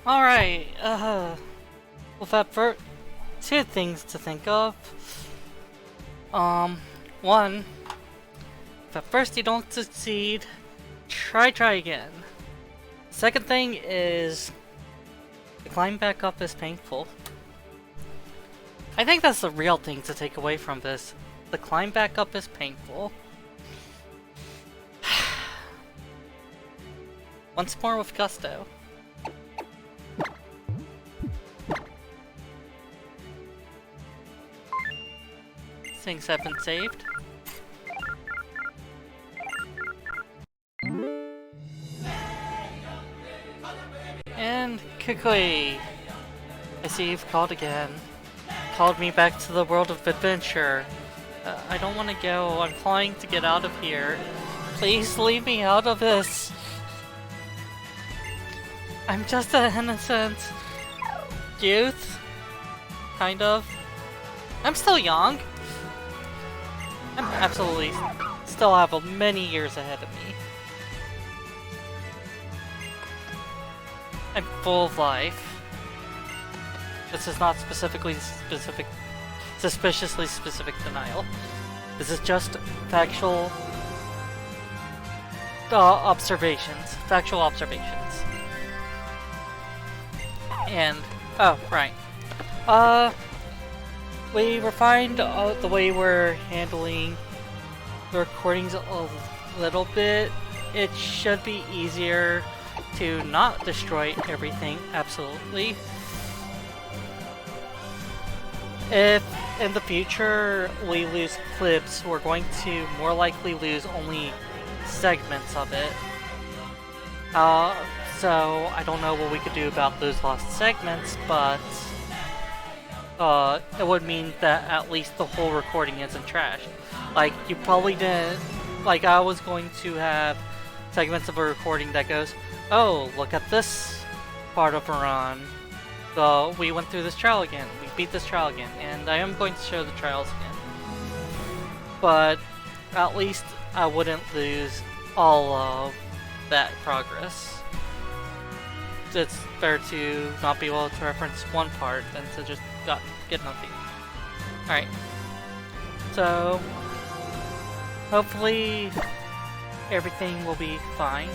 Alright, with that two things to think of. One, if at first you don't succeed, try again. Second thing is, the climb back up is painful. I think that's the real thing to take away from this. The climb back up is painful. Once more with gusto. Things have been saved. And Kukui, I see you've called again. Called me back to the world of adventure. I don't want to go. I'm trying to get out of here. Please leave me out of this. I'm just an innocent youth. Kind of. I'm still young. I'm absolutely still have many years ahead of me. I'm full of life. This is not suspiciously specific denial. This is just factual observations. Factual observations. And, oh, right. We refined the way we're handling the recordings a little bit. It should be easier to not destroy everything, absolutely. If in the future we lose clips, we're going to more likely lose only segments of it. So I don't know what we could do about those lost segments, but it would mean that at least the whole recording isn't trashed. Like, you probably didn't... Like, I was going to have segments of a recording that goes, oh, look at this part of a run. So, we went through this trial again. We beat this trial again. And I am going to show the trials again. But, at least I wouldn't lose all of that progress. It's better to not be able to reference one part than to just get nothing. Alright. So, hopefully everything will be fine.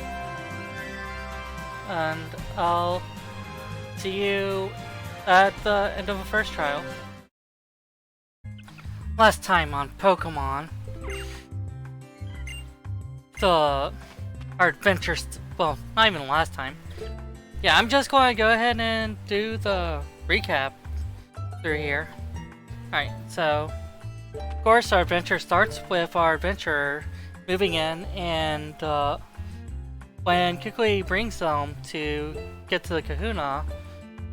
And I'll see you at the end of the first trial. Last time on Pokemon, our adventures, well, not even last time. Yeah, I'm just going to go ahead and do the recap through here. Alright, so of course our adventure starts with our adventurer moving in, and when Kukui brings them to get to the Kahuna,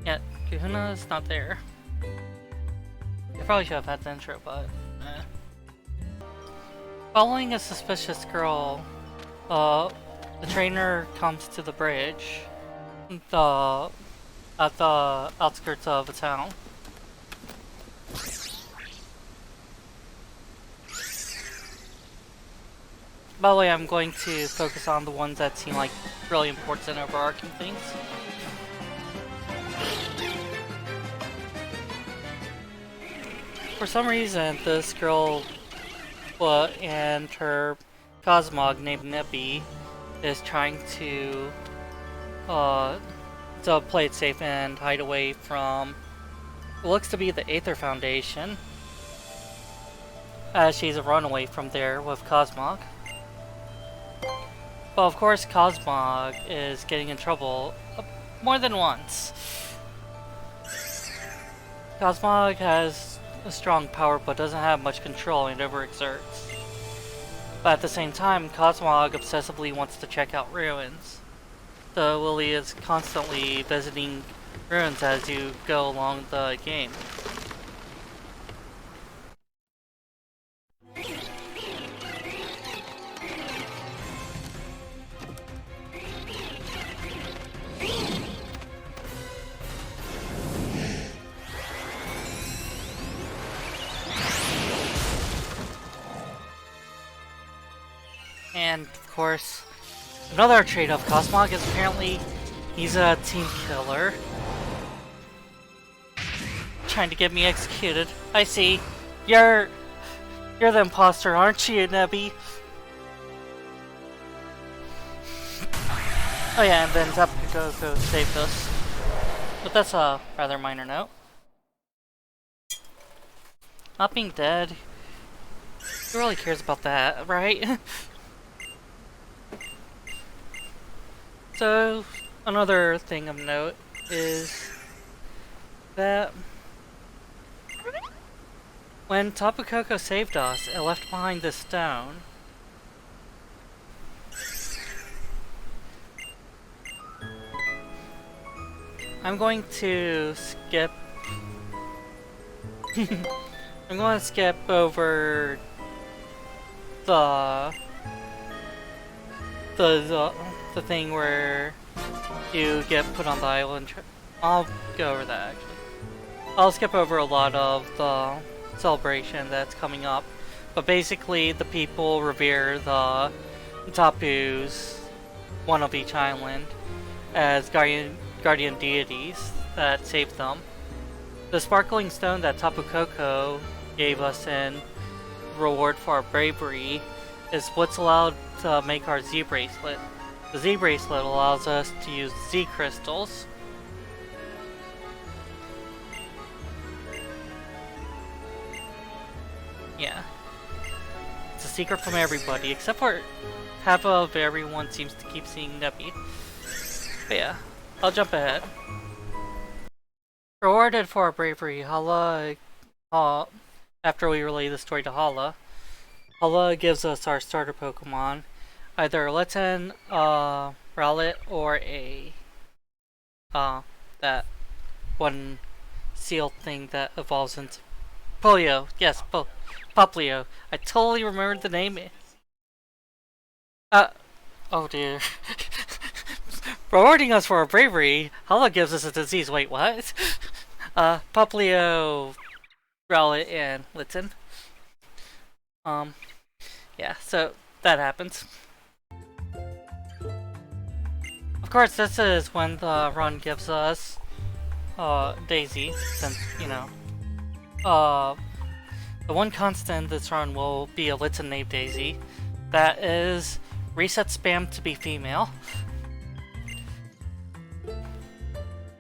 yeah, Kahuna is not there. I probably should have had the intro, but following a suspicious girl, the trainer comes to the bridge at the outskirts of the town. By the way, I'm going to focus on the ones that seem like really important overarching things. For some reason, this girl and her Cosmog named Nippy is trying to play it safe and hide away from what looks to be the Aether Foundation, as she's a runaway from there with Cosmog. But of course, Cosmog is getting in trouble more than once. Cosmog has a strong power but doesn't have much control and overexerts. But at the same time, Cosmog obsessively wants to check out ruins. So Lily is constantly visiting ruins as you go along the game. And of course, another trait of Cosmog is apparently He's a team killer. Trying to get me executed. I see. You're the imposter, aren't you, Nebby? Oh yeah, and then Zapako saved us. But that's a rather minor note. Not being dead. Who really cares about that, right? So, another thing of note is that when Tapu Koko saved us, it left behind this stone. I'm going to skip... I'm going to skip over the thing where you get put on the island. I'll go over that actually. I'll skip over a lot of the celebration that's coming up, but basically the people revere the Tapus, one of each island, as guardian deities that saved them. The sparkling stone that Tapu Koko gave us in reward for our bravery is what's allowed to make our Z bracelet. The Z bracelet allows us to use Z crystals. Yeah. It's a secret from everybody, except for half of everyone seems to keep seeing Nebby. But yeah, I'll jump ahead. Rewarded for our bravery, Hala, after we relay the story to Hala, Hala gives us our starter Pokemon, either Litten, Rowlet, or a, that one seal thing that evolves into Polio. Yes, Poplio. I totally remembered the name. Oh dear. Rewarding us for our bravery, Hala gives us a disease. Wait, what? Poplio, Rowlet, and Litten. Yeah, so that happens. Of course, this is when the run gives us, Daisy, since, you know, the one constant this run will be a Litten named Daisy. That is reset spam to be female.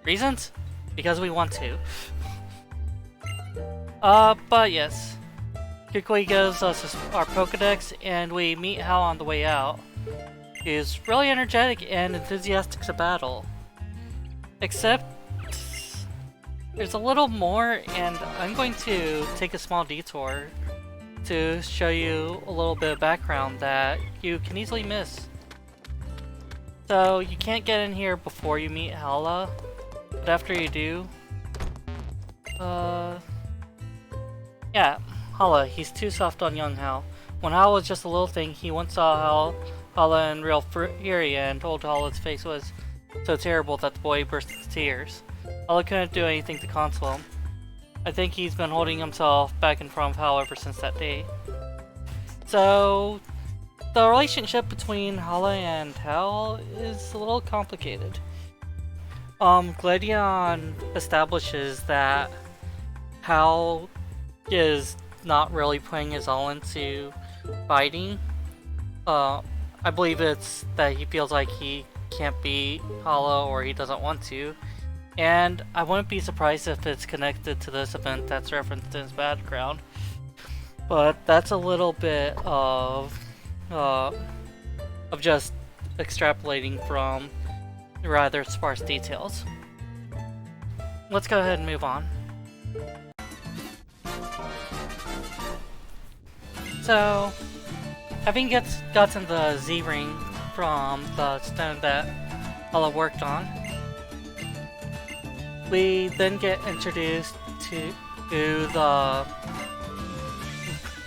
Reasons? Because we want to. But yes. Kukui gives us our Pokedex, and we meet Hal on the way out. He's really energetic and enthusiastic to battle. Except, there's a little more, and I'm going to take a small detour to show you a little bit of background that you can easily miss. So, you can't get in here before you meet Hala, but after you do, yeah, Hala, he's too soft on young Hal. When Hal was just a little thing, he once saw Hala in real fury and told Hala's face was so terrible that the boy burst into tears. Hala couldn't do anything to console him. I think he's been holding himself back in front of Hal ever since that day. So, the relationship between Hala and Hal is a little complicated. Gladion establishes that Hal is not really putting his all into fighting. I believe it's that he feels like he can't beat Hala or he doesn't want to. And I wouldn't be surprised if it's connected to this event that's referenced in his background. But that's a little bit of just extrapolating from rather sparse details. Let's go ahead and move on. So, having gotten the Z-ring from the stone that Hala worked on, we then get introduced to the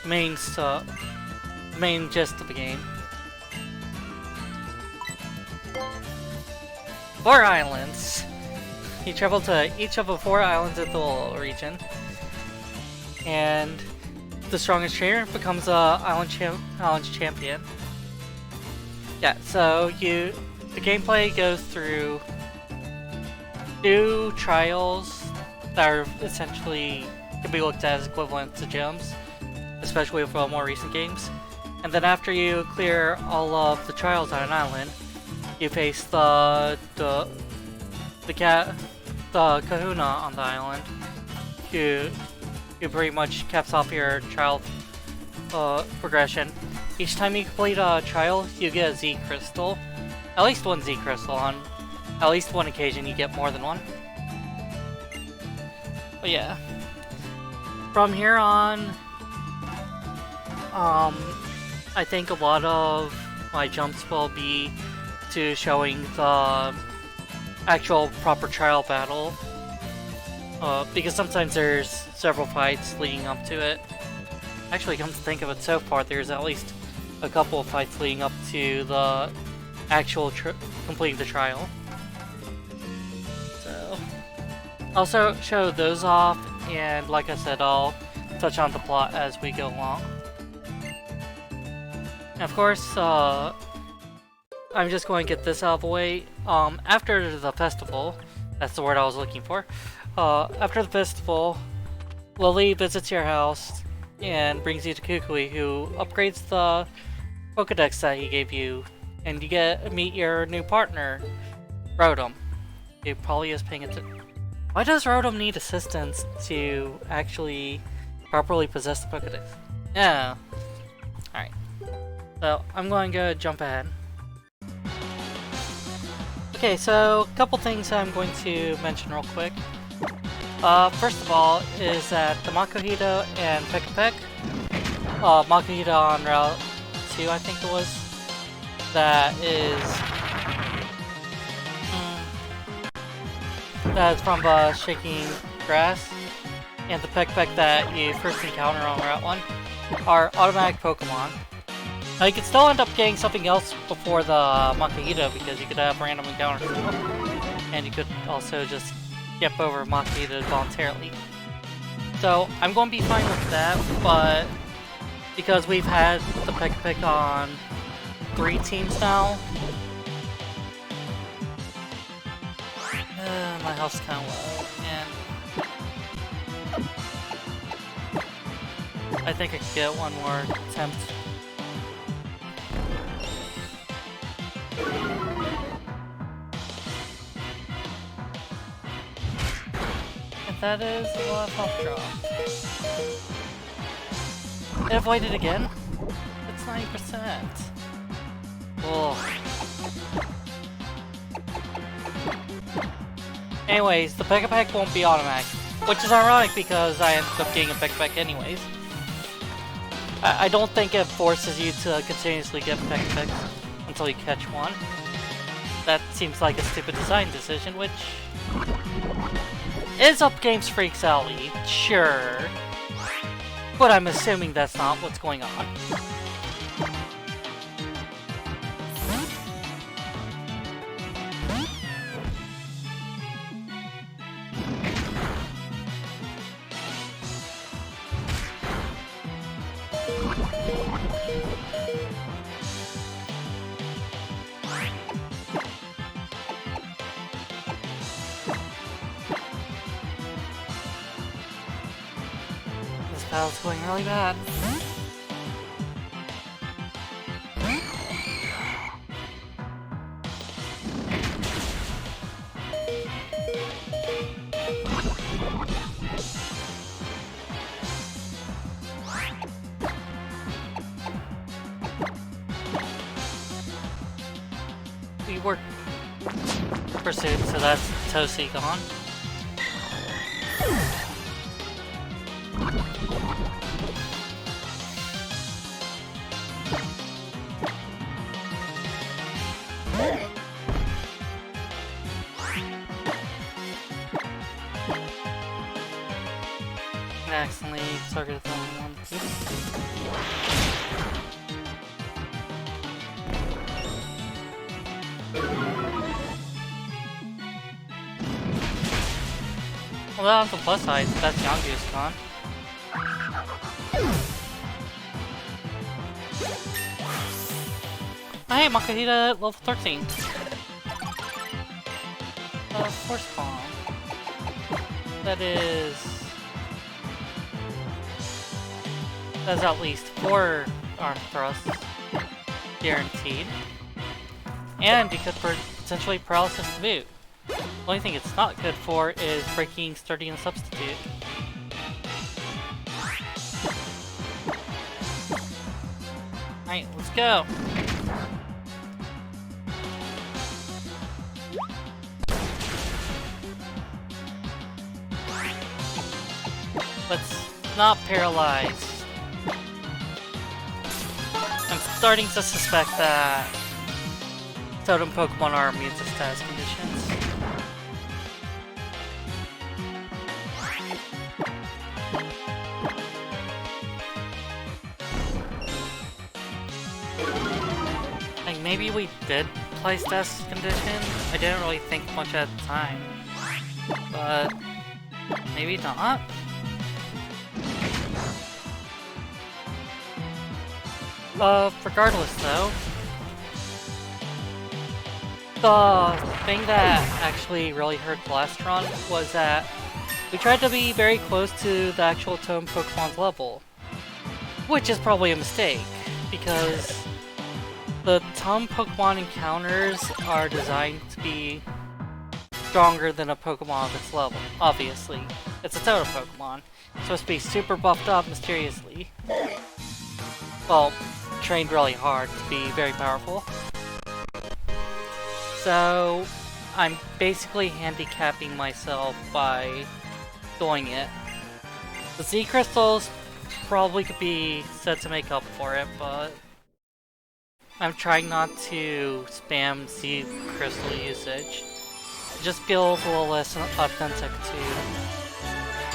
main gist of the game. 4 islands. You travel to each of the 4 islands in the region, and the strongest trainer becomes a island champion. Yeah, so the gameplay goes through 2 trials that are essentially can be looked at as equivalent to gems, especially with more recent games. And then after you clear all of the trials on an island, you face the kahuna on the island, who pretty much caps off your trial progression. Each time you complete a trial, you get a Z crystal. At least 1 Z crystal. On at least one occasion, you get more than one. But yeah. From here on, I think a lot of my jumps will be to showing the actual proper trial battle. Because sometimes there's several fights leading up to it. Actually, come to think of it, so far there's at least a couple of fights leading up to the actual completing the trial. So, I'll show those off, and like I said, I'll touch on the plot as we go along. And of course, I'm just going to get this out of the way. After the festival, that's the word I was looking for. After the festival, Lily visits your house and brings you to Kukui, who upgrades the Pokedex that he gave you, and you get to meet your new partner, Rotom. He probably is paying attention. Why does Rotom need assistance to actually properly possess the Pokedex? Yeah. Alright. So, I'm going to jump ahead. Okay, so a couple things I'm going to mention real quick. First of all, is that the Makuhita and Pekapek, Makuhita on Route 2, I think it was, that is from Shaking Grass, and the Pekapek that you first encounter on Route 1 are automatic Pokemon. Now you could still end up getting something else before the Makuhita because you could have random encounters, and you could also just skip over Makuhita voluntarily. So I'm going to be fine with that, but because we've had the Pekapek on 3 teams now, my health's kind of low, and I think I could get one more attempt. And that is a lot of health drop. It avoided again? It's 90%. Ugh. Anyways, the Pekapek won't be automatic, which is ironic because I ended up getting a Pekapek anyways. I don't think it forces you to continuously get Pekapeks until you catch one. That seems like a stupid design decision, which is up Games Freak's alley, sure. But I'm assuming that's not what's going on. Battle's going really bad. We were pursued, so that's Tosi gone. Accidentally targeted them once. Well, on the plus side, that's Yangu's gone. Hey, Makuhita level 13. Force Palm. That is... That's at least 4 arm thrusts. Guaranteed. And you could potentially paralysis the boot. The only thing it's not good for is breaking sturdy and substitute. Alright, let's go! Let's not paralyze. I'm starting to suspect that Totem Pokemon are immune to status conditions. Like, maybe we did play status conditions. I didn't really think much at the time. But maybe not? Regardless though, the thing that actually really hurt the last run was that we tried to be very close to the actual Totem Pokemon's level. Which is probably a mistake, because the Totem Pokemon encounters are designed to be stronger than a Pokemon of its level. Obviously, it's a Totem Pokemon. It's supposed to be super buffed up mysteriously. Well, trained really hard to be very powerful. So, I'm basically handicapping myself by doing it. The Z Crystals probably could be said to make up for it, but I'm trying not to spam Z Crystal usage. It just feels a little less authentic to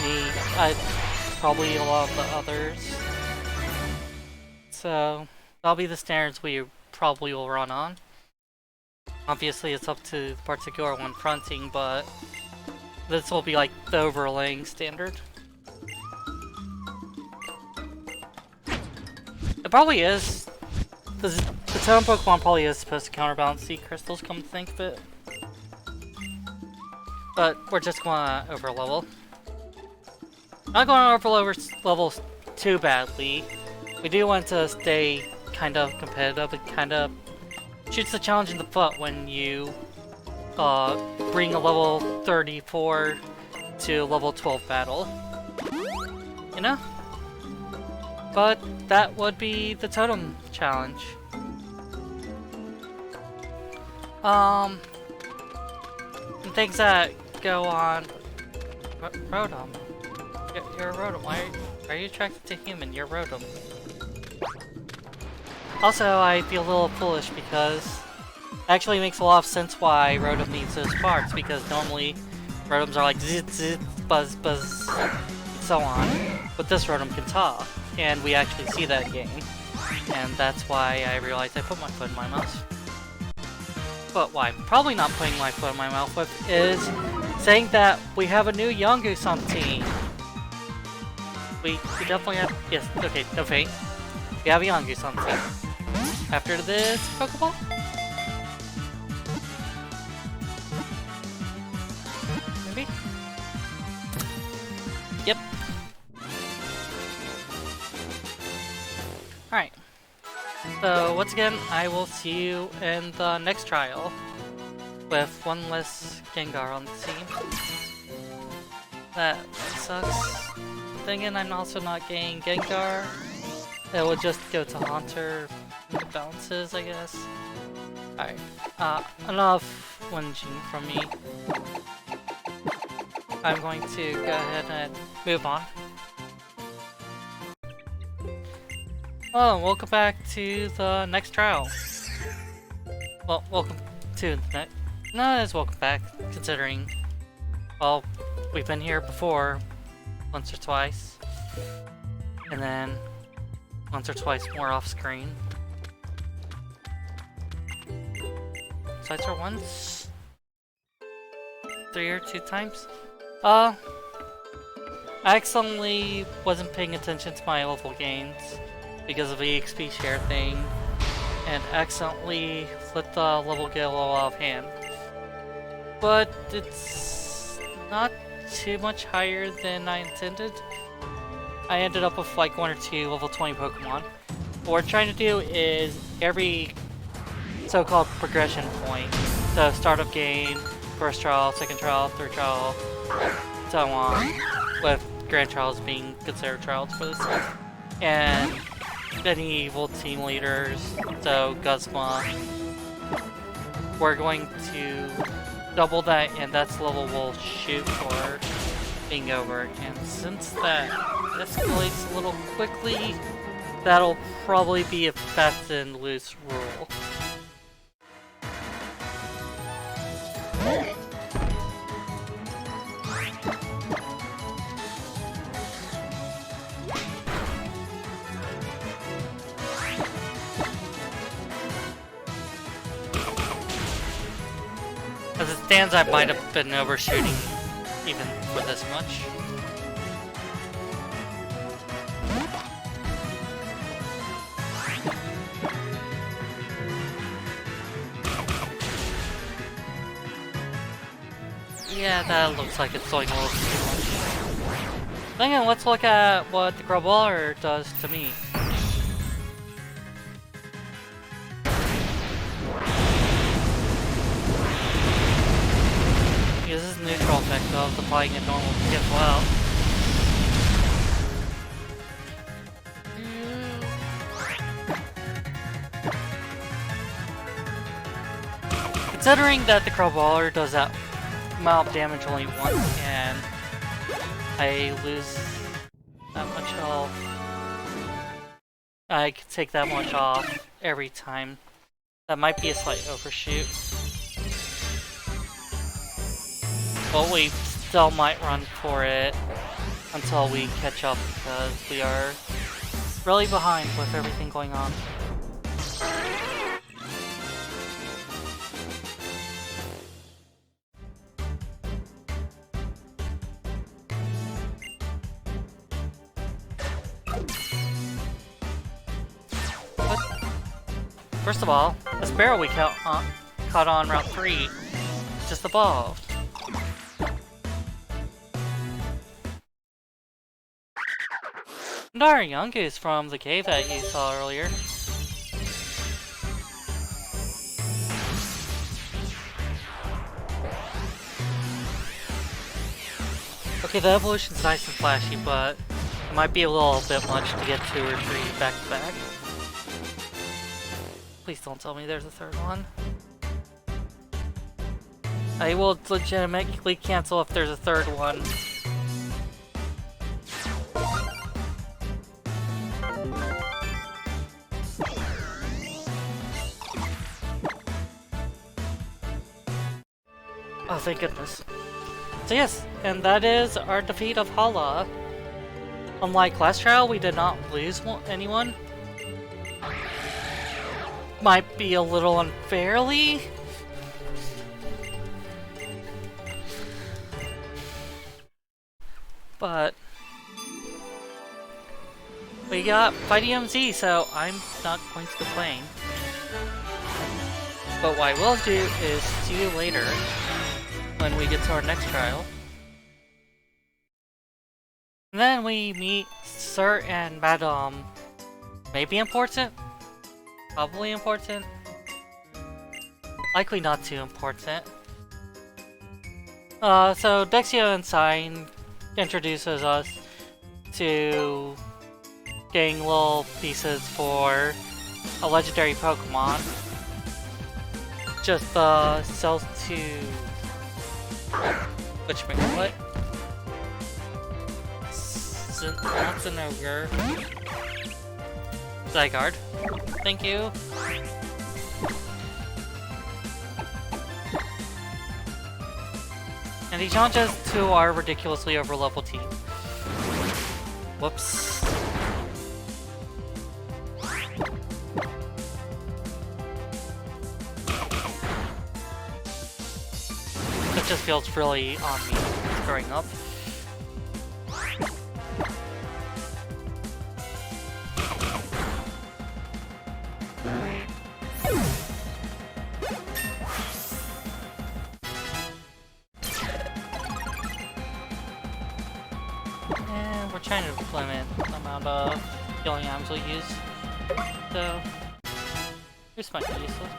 me, probably a lot of the others. So, that'll be the standards we probably will run on. Obviously, it's up to the particular one fronting, but this will be like the overlaying standard. It probably is. The Totem Pokemon probably is supposed to counterbalance Z Crystals, come to think of it. But we're just gonna overlevel. Not gonna overlevel levels too badly. We do want to stay kind of competitive. It kind of shoots the challenge in the foot when you bring a level 34 to level 12 battle. You know? But that would be the Totem challenge. Things that go on... Rotom. You're a Rotom. Why are you attracted to human? You're Rotom. Also, I feel a little foolish because it actually makes a lot of sense why Rotom needs those sparks, because normally Rotoms are like zit zit, buzz buzz, and so on. But this Rotom can talk, and we actually see that in game. And that's why I realized I put my foot in my mouth. But why I'm probably not putting my foot in my mouth with is saying that we have a new Yongus on the team. We definitely have... Yes, okay, no fate. We have a Yongus on the team. After this Pokeball? Maybe? Yep. Alright. So, once again, I will see you in the next trial with one less Gengar on the team. That sucks. Then again, I'm also not getting Gengar. It will just go to Haunter bounces, I guess. Alright. Enough whinging from me. I'm going to go ahead and move on. Oh, welcome back to the next trial. Well, welcome to the next... No, it is welcome back, considering... Well, we've been here before, once or twice. And then, once or twice more off-screen. Sides are once? 3 or 2 times? I accidentally wasn't paying attention to my level gains because of the EXP share thing, and accidentally let the level get a little out of hand. but it's not too much higher than I intended. I ended up with like 1 or 2 level 20 Pokemon. What we're trying to do is every so-called progression point, so start of game, first trial, second trial, third trial, so on, with grand trials being considered trials for this stuff. And any evil team leaders, so Guzma, we're going to double that, and that's the level we'll shoot for being over. And since that escalates a little quickly, that'll probably be a fast and loose rule. As it stands, I might have been overshooting even for this much. Yeah, that looks like it's going a little too much. Then again, let's look at what the Growler does to me. This is neutral effect of applying a normal hit well. Considering that the Crowballer does that amount of damage only once, and I lose that much health, I could take that much off every time. That might be a slight overshoot. But we still might run for it until we catch up, because we are really behind with everything going on. But first of all, the Sparrow we caught on Route 3 just evolved. And our Yungoos from the cave that you saw earlier. Okay, the evolution's nice and flashy, but it might be a little bit much to get 2 or 3 back to back. Please don't tell me there's a third one. I will legitimately cancel if there's a third one. Oh, thank goodness. So yes, and that is our defeat of Hala. Unlike last trial, we did not lose anyone. Might be a little unfairly. But we got Fighting MZ, so I'm not going to complain. But what I will do is see you later when we get to our next trial. And then we meet Sir and Madame. Maybe important? Probably important? Likely not too important. So Dexio and Sign introduces us to getting little pieces for a legendary Pokemon. Just sells to whatchamacallit? That's an ogre. Zygarde. Thank you. And he challenges to our ridiculously over-level team. Whoops. It just feels really on me growing up. we're trying to limit the amount of healing items we'll use. So, this might be useless.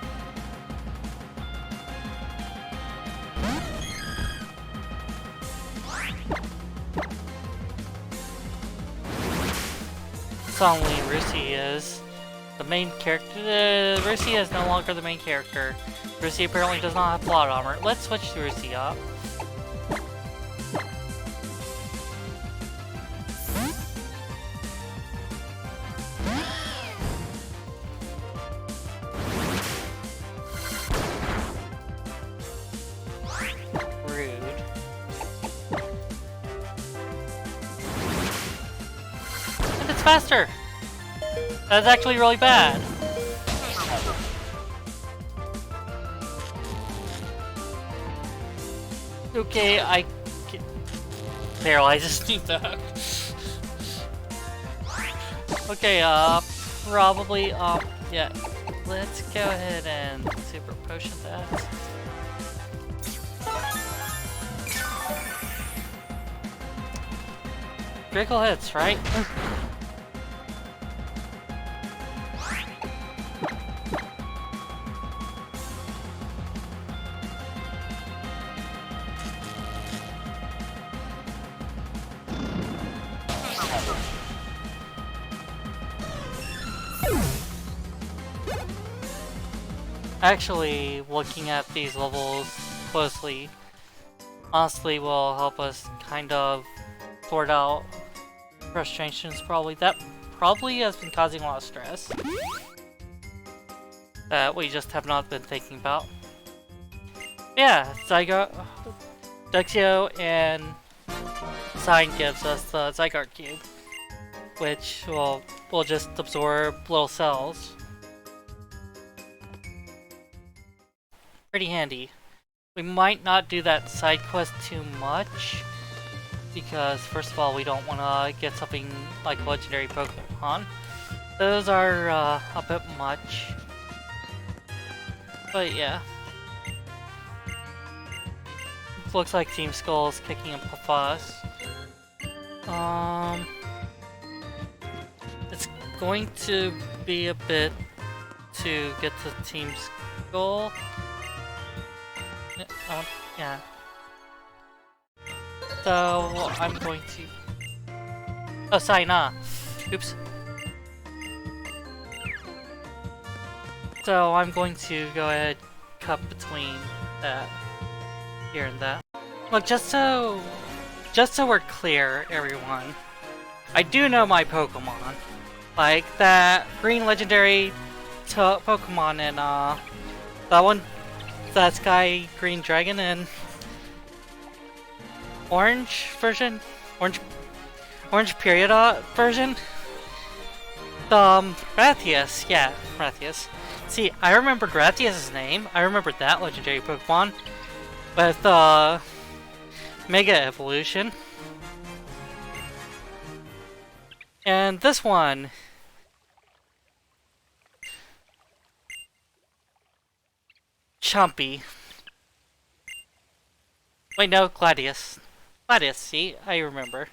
Suddenly, Rusi is the main character. Rusi is no longer the main character. Rusi apparently does not have plot armor. Let's switch to Rusi up. Faster! That's actually really bad. Okay, I can paralyze this dude though. Okay, probably, yeah. Let's go ahead and super potion that. Critical hits, right? Actually, looking at these levels closely, honestly will help us kind of sort out frustrations that probably has been causing a lot of stress that we just have not been thinking about. Yeah, Dexio and Sign gives us the Zygarde Cube, which will just absorb little cells. Pretty handy. We might not do that side quest too much, because first of all, we don't want to get something like legendary Pokemon. Those are a bit much. But yeah. Looks like Team Skull's kicking up a fuss. It's going to be a bit to get to Team Skull. Yeah. So I'm going to. Oh, sorry, nah. Oops. So I'm going to go ahead, cut between that here and that. Look, just so we're clear, everyone. I do know my Pokemon. Like that green legendary Pokemon and that Sky Green Dragon and orange version, orange period version. Rathias, yeah, Rathias. See, I remembered Rathias' name. I remembered that legendary Pokemon with Mega Evolution. And this one, Chumpy. Wait, no, Gladius. Gladius, see? I remember.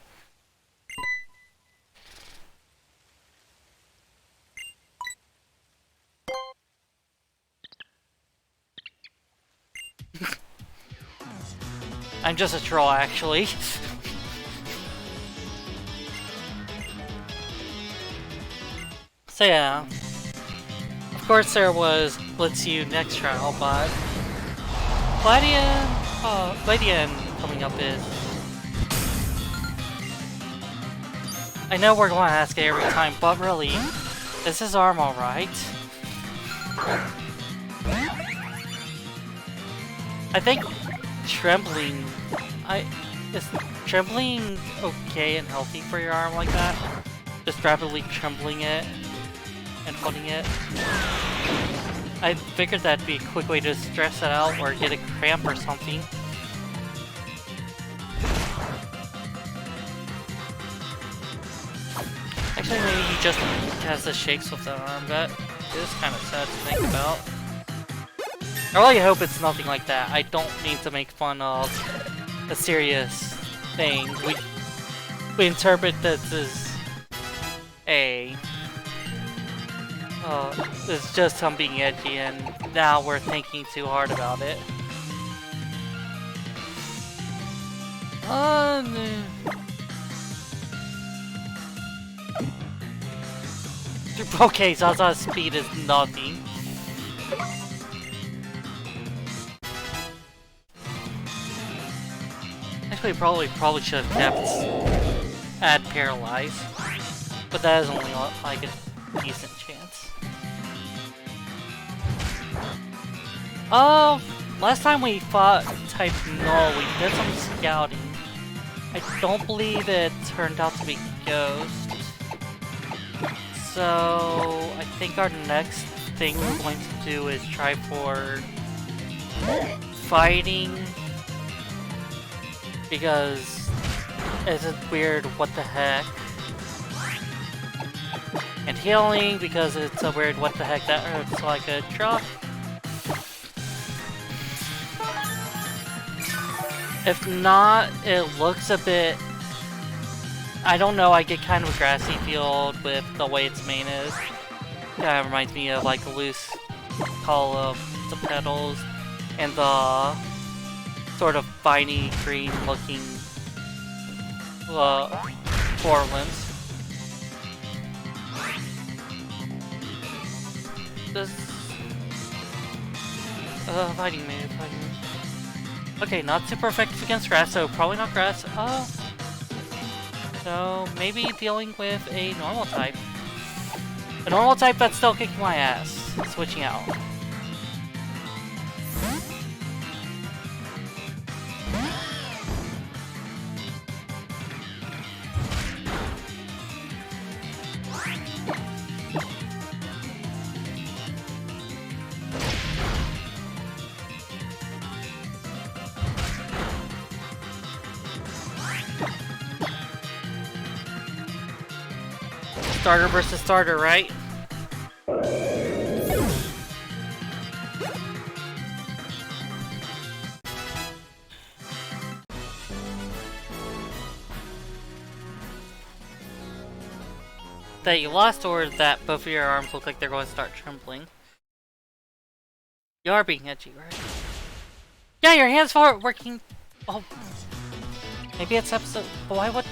I'm just a troll, actually. So yeah. Of course there was Let's You next trial, but Gladian coming up is... I know we're going to ask it every time, but really, is his arm alright? I think trembling... Is trembling okay and healthy for your arm like that? Just rapidly trembling it and holding it? I figured that'd be a quick way to stress it out or get a cramp or something. Actually, maybe he just has the shakes with that arm. That is kind of sad to think about. I really hope it's nothing like that. I don't need to make fun of a serious thing. we interpret this as a it's just him being edgy, and now we're thinking too hard about it. Okay, Zaza's speed is nothing. Actually, probably should have kept add paralyze, but that is only like a decent chance. Last time we fought type Null, we did some scouting. I don't believe it turned out to be Ghost. So I think our next thing we're going to do is try for fighting, because it's a weird what the heck, and healing because it's a weird what the heck that hurts like a truck. If not, it looks a bit, I don't know, I get kind of a grassy field with the way its main is. Kind of reminds me of like a loose call of the petals and the sort of viney green looking forelimbs. This fighting move. Okay, not super effective against grass, so probably not grass. So maybe dealing with a normal type. A normal type that's still kicking my ass. Switching out. Starter versus starter, right? That you lost, or that both of your arms look like they're going to start trembling? You are being edgy, right? Yeah, your hands are working. Oh, maybe it's episode. Why would?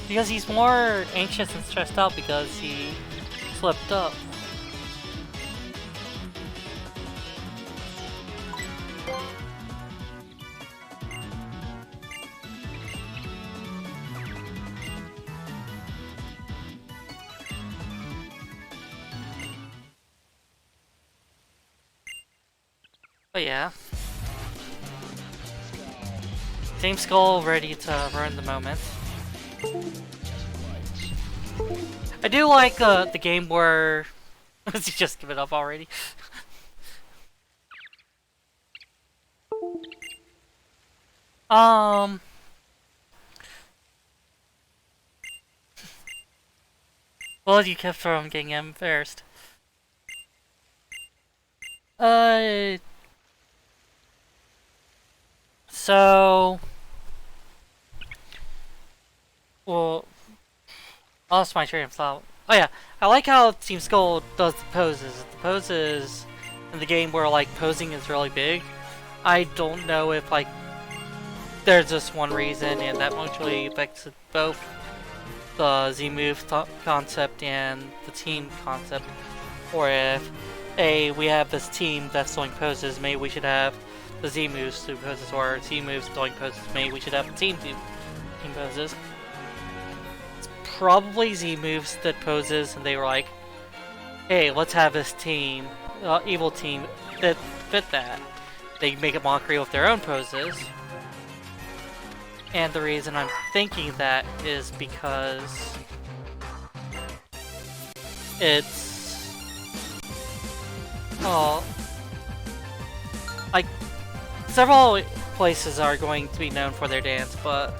Because he's more anxious and stressed out because he slipped up. But yeah. Same skull ready to ruin the moment. I do like the game where... Does he just give it up already? Well, you kept from getting embarrassed. So... Well... I lost my train of thought. Oh yeah, I like how Team Skull does the poses. The poses in the game where like posing is really big. I don't know if like there's just one reason and that mutually affects both the Z move concept and the team concept, or if we have this team that's doing poses, maybe we should have the Z moves do poses, or Z moves doing poses, maybe we should have the team do team poses. Probably Z moves that poses, and they were like, hey, let's have this team, evil team, that fit that. They make a mockery with their own poses. And the reason I'm thinking that is because it's... Oh... Like, several places are going to be known for their dance, but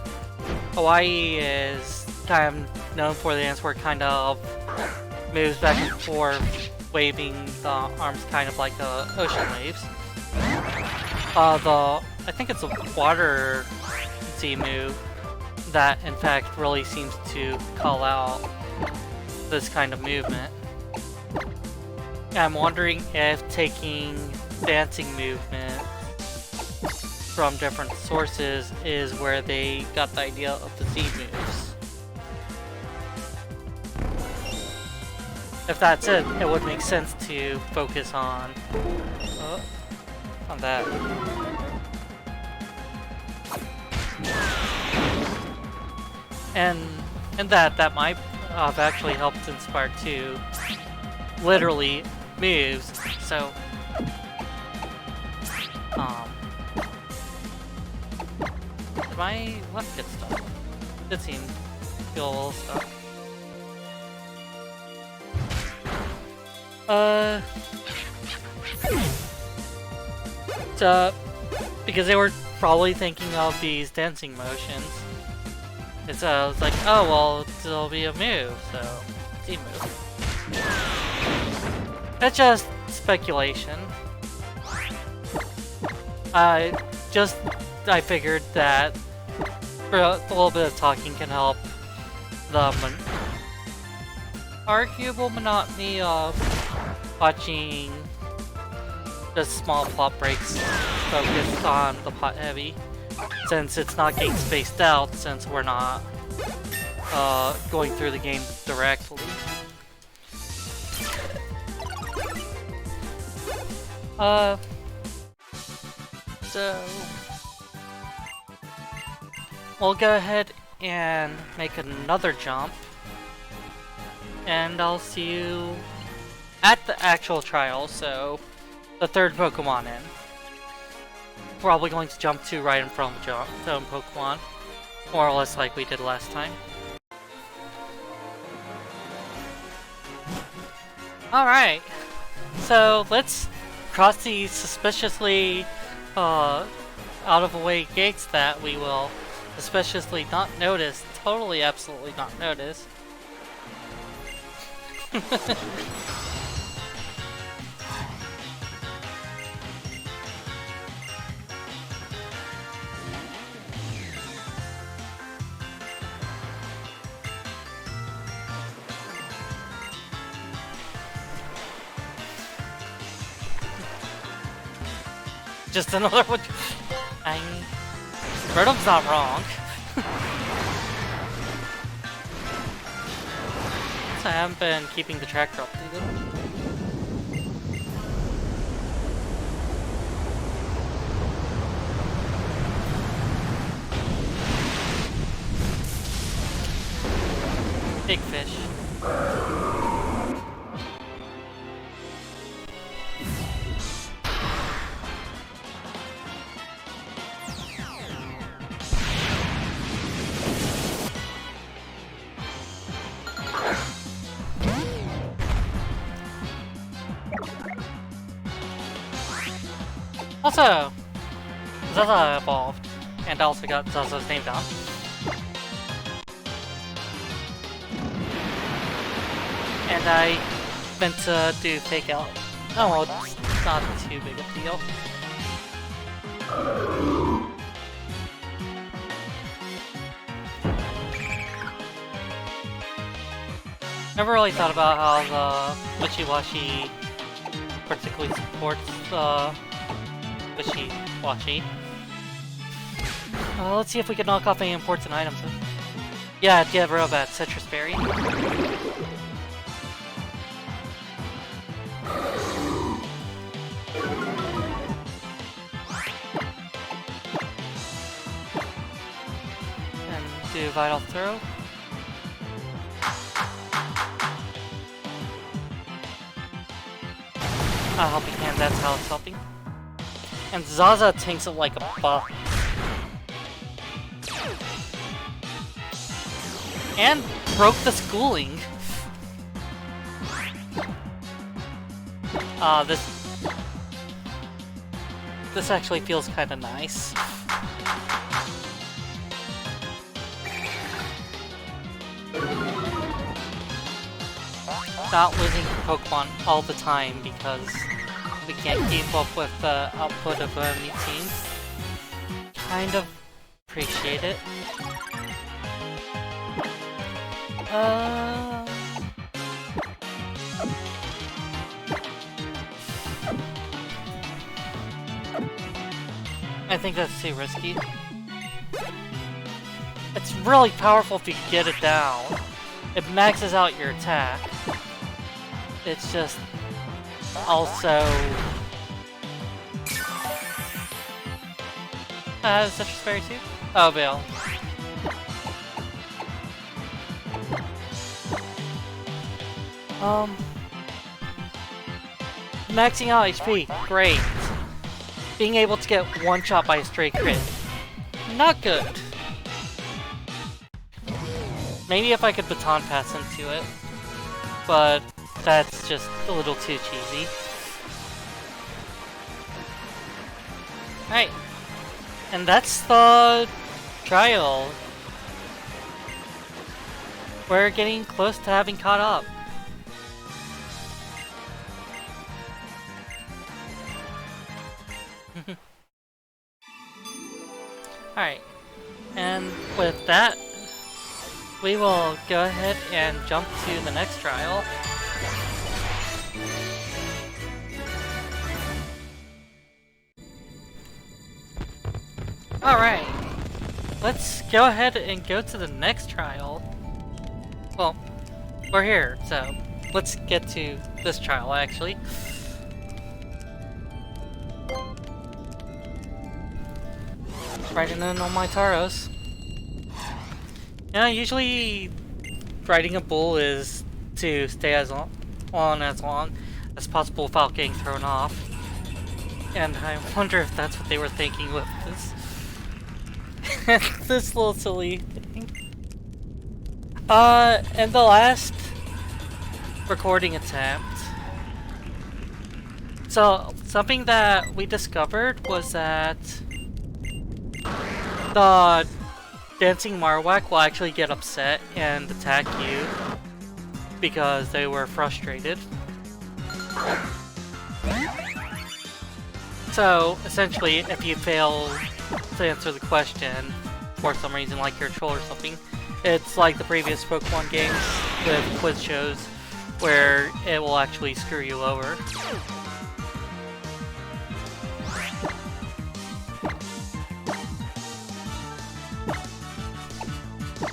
Hawaii is kind of known for the dance where it kind of moves back and forth, waving the arms kind of like the ocean waves. I think it's a water Z move that in fact really seems to call out this kind of movement. I'm wondering if taking dancing movement from different sources is where they got the idea of the Z moves. If that's it, it would make sense to focus on that. And that might have actually helped inspire two literally moves. So did my left get stuck? Did seem to feel a little stuck. Because they were probably thinking of these dancing motions. It's like, oh well, it'll be a move, so Z move. That's just speculation. I figured that a little bit of talking can help the arguable monotony of watching just small plot breaks focused on the plot heavy, since it's not getting spaced out, since we're not going through the game directly. So we'll go ahead and make another jump, and I'll see you at the actual trial, so the third Pokemon in. Probably going to jump to right in front of the Pokemon, more or less like we did last time. Alright, so let's cross these suspiciously out of the way gates that we will suspiciously not notice, totally absolutely not notice. Just another one. Rotom's not wrong. I haven't been keeping the tracker updated. Big fish. Also, Zaza evolved, and also got Zaza's name down. And I meant to do fake out. Oh well, it's not too big a deal. Never really thought about how the Wishy-Washy particularly supports the Wishy-Washy. Let's see if we can knock off any important items. Yeah, get rid of that citrus berry. And do Vital Throw. Helping hand, that's how it's helping. And Zaza tanks it like a buff. And broke the schooling. This actually feels kind of nice. Not losing Pokemon all the time because we can't keep up with the output of new teams. Kind of appreciate it. Uh... I think that's too risky. It's really powerful if you get it down. It maxes out your attack. It's just also Citrus Berry too? Oh, Veil. Maxing out HP, great. Being able to get one shot by a straight crit, not good. Maybe if I could baton pass into it, but that's just a little too cheesy. Alright, and that's the trial. We're getting close to having caught up. Alright, and with that, we will go ahead and jump to the next trial. Alright, let's go ahead and go to the next trial. Well, we're here, so let's get to this trial actually. Riding in on my Taros. Yeah, usually riding a bull is to stay as long as possible without getting thrown off. And I wonder if that's what they were thinking with this. This little silly thing. In the last recording attempt, so something that we discovered was that the dancing Marowak will actually get upset and attack you because they were frustrated. So essentially, if you fail to answer the question for some reason, like you're a troll or something, it's like the previous Pokemon games with quiz shows where it will actually screw you over.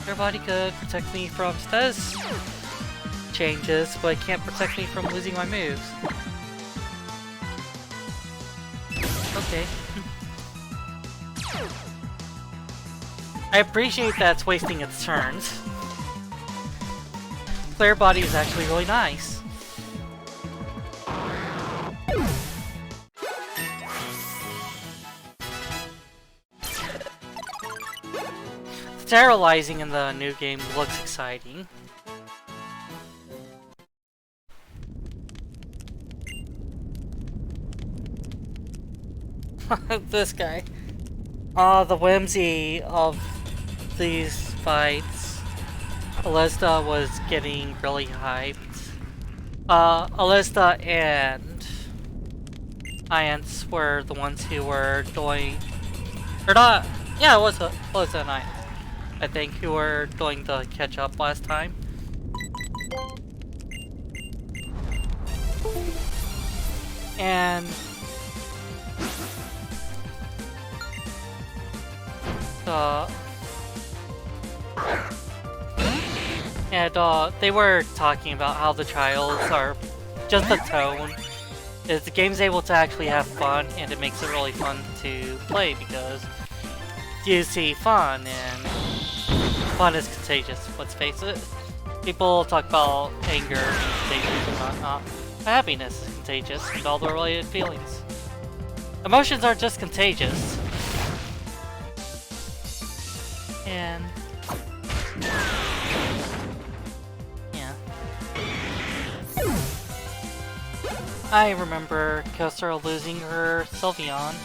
Everybody could protect me from status changes, but it can't protect me from losing my moves. Okay. I appreciate that it's wasting its turns. Player body is actually really nice. Sterilizing in the new game looks exciting. This guy. The whimsy of these fights. Alesta was getting really hyped. Alesta and Iance were the ones who were doing... Or not... Yeah, it was Alesta and Iance, I think, who were doing the catch-up last time. And... they were talking about how the trials are just a tone. Is the game's able to actually have fun, and it makes it really fun to play because you see fun, and fun is contagious, let's face it. People talk about anger and contagious and whatnot. Happiness is contagious, and all the related feelings. Emotions are just contagious. And... yeah. I remember Kelsara losing her Sylveon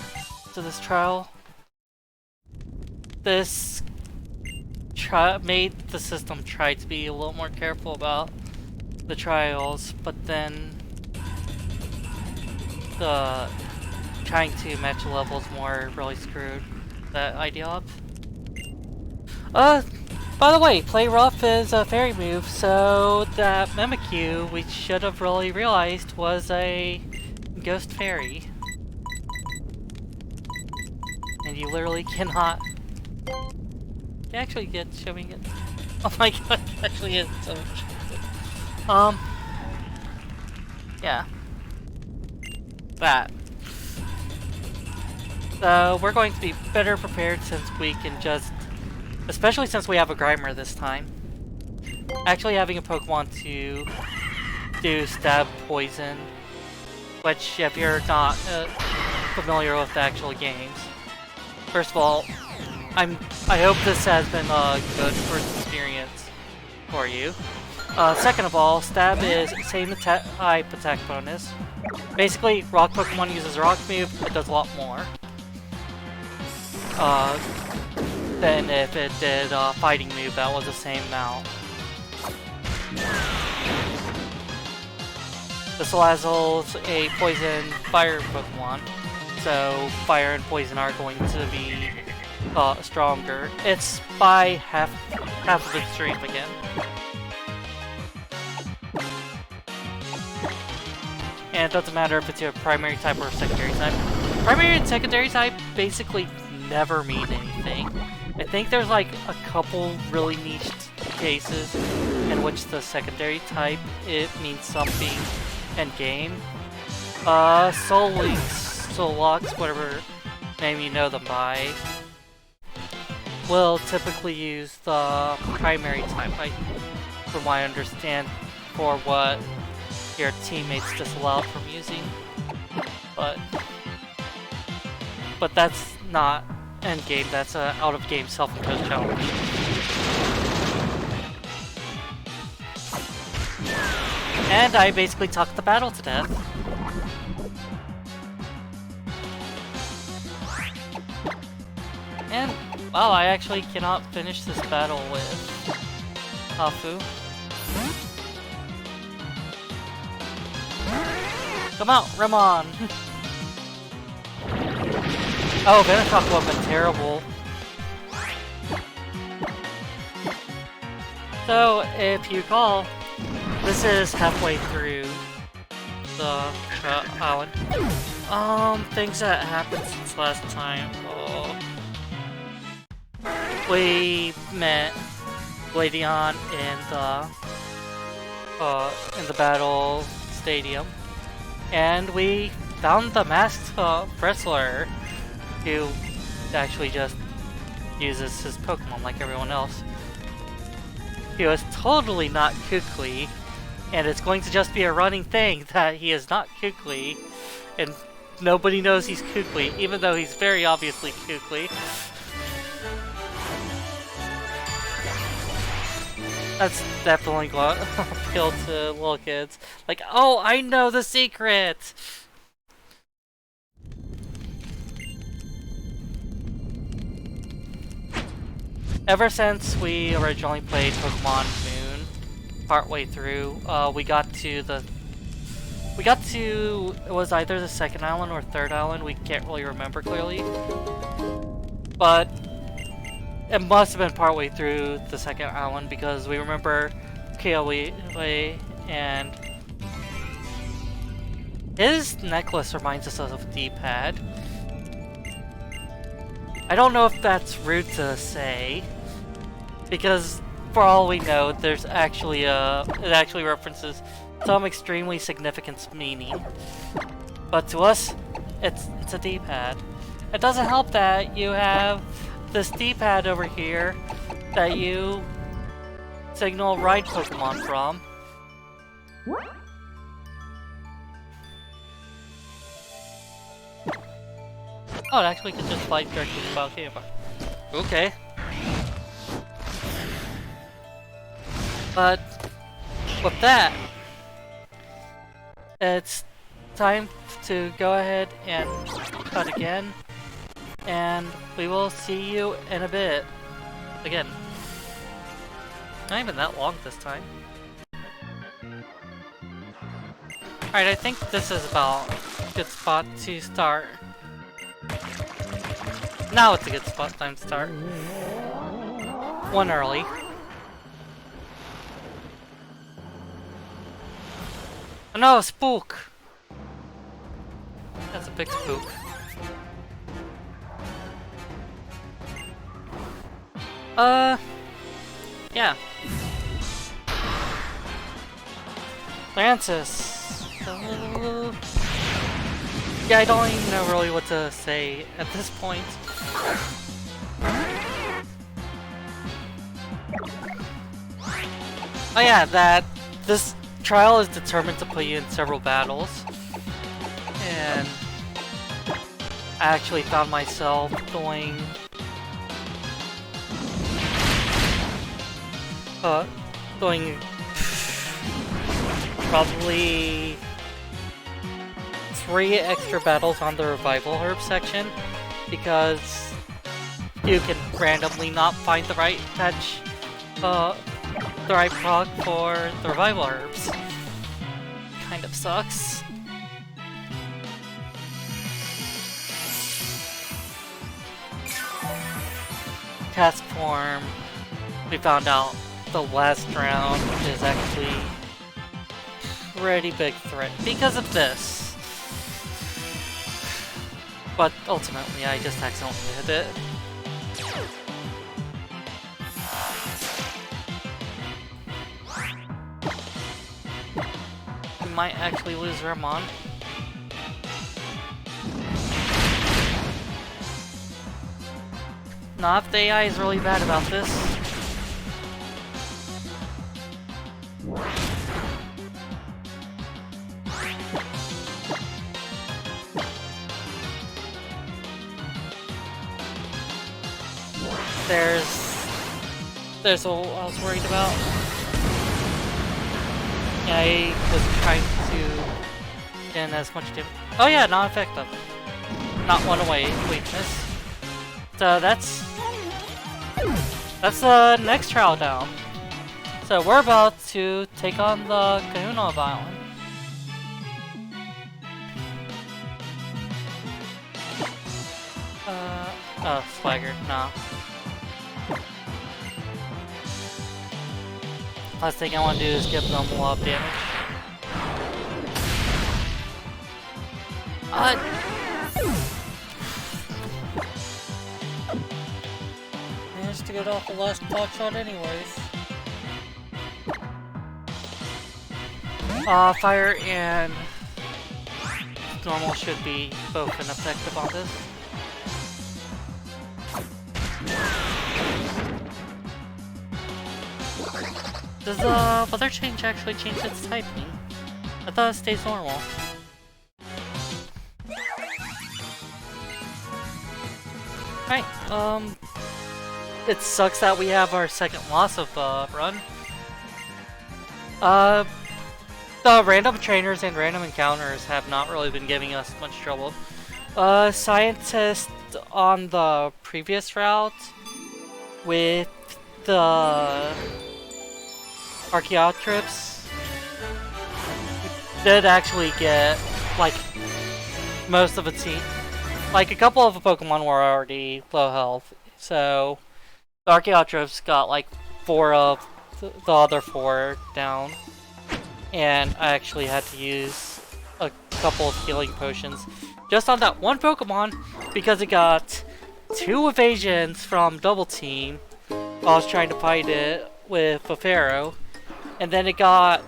to this trial. This made the system try to be a little more careful about the trials, but then the trying to match the levels more really screwed that idea up. By the way, Play Rough is a fairy move, so that Mimikyu we should have really realized was a ghost fairy. And you literally cannot... You actually get showing it. Oh my god, actually is so much. Yeah. That. So we're going to be better prepared since we can just... Especially since we have a Grimer this time. Actually having a Pokemon to do stab poison. Which, if you're not familiar with the actual games. First of all, I hope this has been a good first experience for you. Second of all, stab is same type attack bonus. Basically, rock Pokemon uses a rock move, it does a lot more. Than if it did a fighting move that was the same amount. This allows a poison fire Pokemon, so fire and poison are going to be stronger. It's by half of its strength again. And it doesn't matter if it's your primary type or secondary type. Primary and secondary type basically never mean anything. I think there's like a couple really niche cases in which the secondary type, it means something in game. Soul Links, Soul Locks, whatever name you know them by, will typically use the primary type, from what I understand, for what your teammates disallowed from using. But that's not endgame, that's an out-of-game self-imposed challenge. And I basically talked the battle to death. And, wow, I actually cannot finish this battle with Hafu. Come out, Ramon! Oh, Venoshock would have been terrible. So, if you recall, this is halfway through the island. Things that happened since last time. Oh. We met Gladeon in the battle stadium, and we found the masked wrestler, who actually just uses his Pokemon like everyone else. He was totally not Kukli, and it's going to just be a running thing that he is not Kukli, and nobody knows he's Kukli, even though he's very obviously Kukli. That's definitely going to appeal to little kids. Like, oh, I know the secret! Ever since we originally played Pokemon Moon, partway through, we got to, it was either the second island or third island, we can't really remember clearly. But it must have been partway through the second island because we remember Kiawe and his necklace reminds us of a D-pad. I don't know if that's rude to say, because for all we know, there's actually it actually references some extremely significant meaning. But to us, it's a D-pad. It doesn't help that you have this D-pad over here that you signal ride Pokemon from. Oh, it actually could just fly directly to Valkyria. Okay. But with that, it's time to go ahead and cut again, and we will see you in a bit. Again, not even that long this time. Alright, I think this is about a good spot to start. Now it's a good spot time to start. One early. no, spook! That's a big spook. Yeah. Francis. Yeah, I don't even know really what to say at this point. Oh yeah, that this trial is determined to put you in several battles. And I actually found myself doing probably 3 extra battles on the revival herb section because you can randomly not find the right patch, the right proc for the revival herbs. Kind of sucks. Task form, we found out the last round is actually pretty big threat because of this. But ultimately, I just accidentally hit it. We might actually lose Ramon. Nah, if the AI is really bad about this. There's what I was worried about. I was trying to get in as much damage. Oh yeah, not effective. Not one away weakness. So that's the next trial down. So we're about to take on the Kahuna of Island. Oh, Swagger, nah. Last thing I want to do is give them a lot of damage. Managed to get off the last pot shot anyways. Fire and normal should be both ineffective on this. Does the weather change actually change its typing? I thought it stays normal. Right, it sucks that we have our second loss of run. The random trainers and random encounters have not really been giving us much trouble. Scientist on the previous route with the Archaeotrips did actually get, like, most of its team. Like, a couple of the Pokemon were already low health, so the Archaeotrips got, like, 4 of the other 4 down. And I actually had to use a couple of healing potions just on that one Pokemon because it got 2 evasions from Double Team while I was trying to fight it with a Pharaoh. And then it got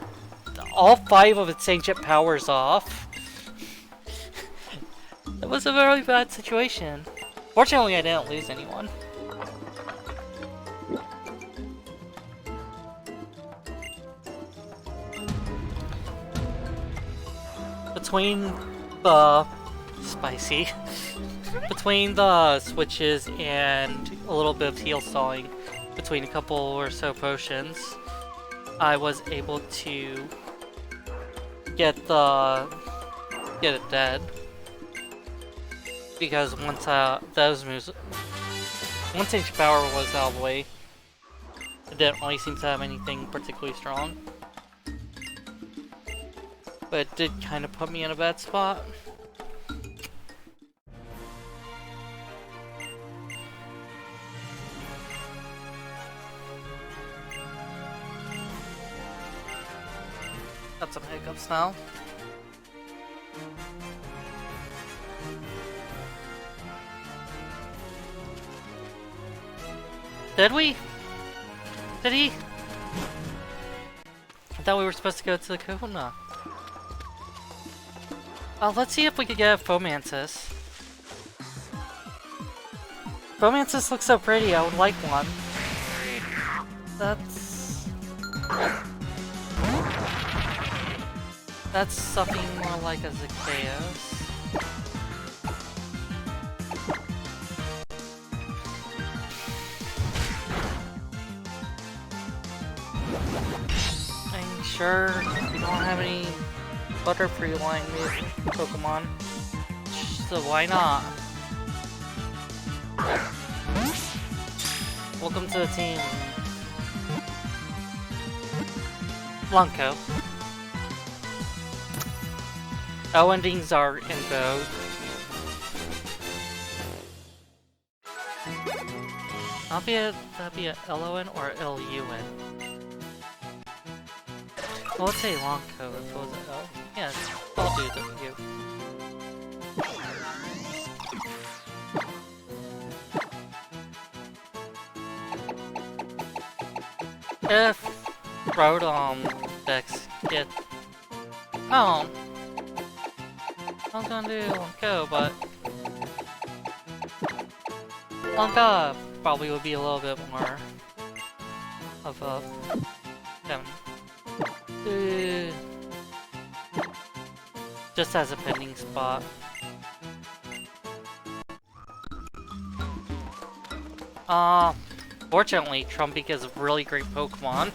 all 5 of its ancient powers off. It was a very bad situation. Fortunately, I didn't lose anyone. Between the between the switches and a little bit of heal stalling between a couple or so potions, I was able to get it dead. Because once once Ancient Power was out of the way, it didn't really seem to have anything particularly strong. But it did kind of put me in a bad spot. Got some hiccups now. Did we? Did he? I thought we were supposed to go to the Kahuna. Let's see if we could get a Fomantis. Fomantis looks so pretty, I would like one. That's something more like a Zacchaeus. I'm sure we don't have any Butterfree line Pokemon, so why not? Welcome to the team. Blanco. L endings are in vogue. That'd be a LON or LUN. Well, let's say Lonko if it was an L. Yes, I'll do W. If Rotom decks get... Oh! I was gonna do Lonko, but... Lonka probably would be a little bit more of a... just as a pending spot. Fortunately, Trumpik is a really great Pokemon.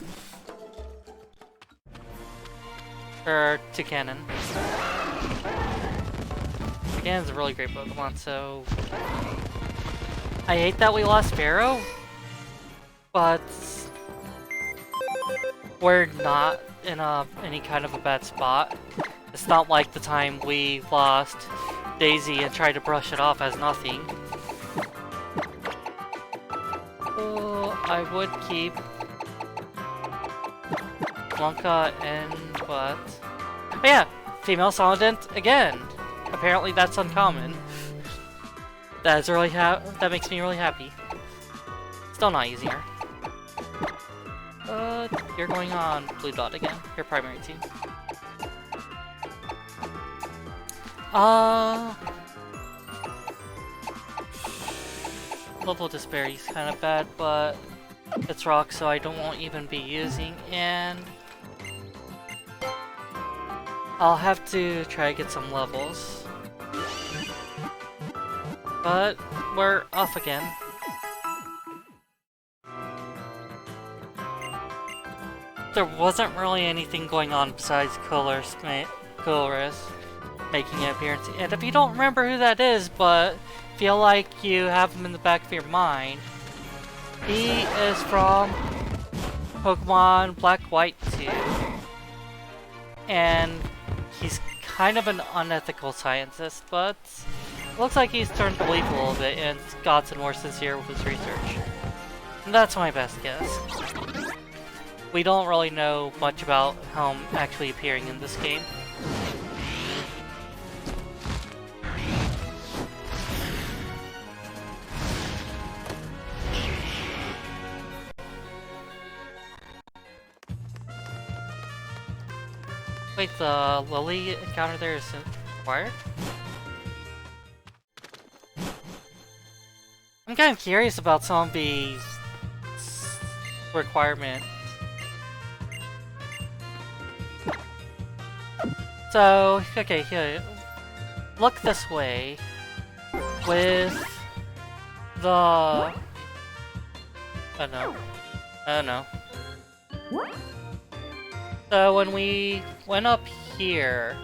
Toucanon. Toucanon's a really great Pokemon, so... I hate that we lost Sparrow, but... we're not in any kind of a bad spot. It's not like the time we lost Daisy and tried to brush it off as nothing. I would keep Blanca and what? Oh yeah, female Solidant again. Apparently that's uncommon. That's really that makes me really happy. Still not easier. You're going on Blue Dot again. Your primary team. Level disparity is kind of bad, but it's rock, so I won't even be using, and I'll have to try to get some levels. But we're off again. There wasn't really anything going on besides Colress making an appearance. And if you don't remember who that is, but feel like you have him in the back of your mind, he is from Pokemon Black White 2. And he's kind of an unethical scientist, but it looks like he's turned the leaf a little bit and gotten more sincere with his research. And that's my best guess. We don't really know much about him actually appearing in this game. Wait, the Lily encounter there is required? I'm kind of curious about some of these requirements. So, okay, here, look this way with the... oh no. So when we went up here,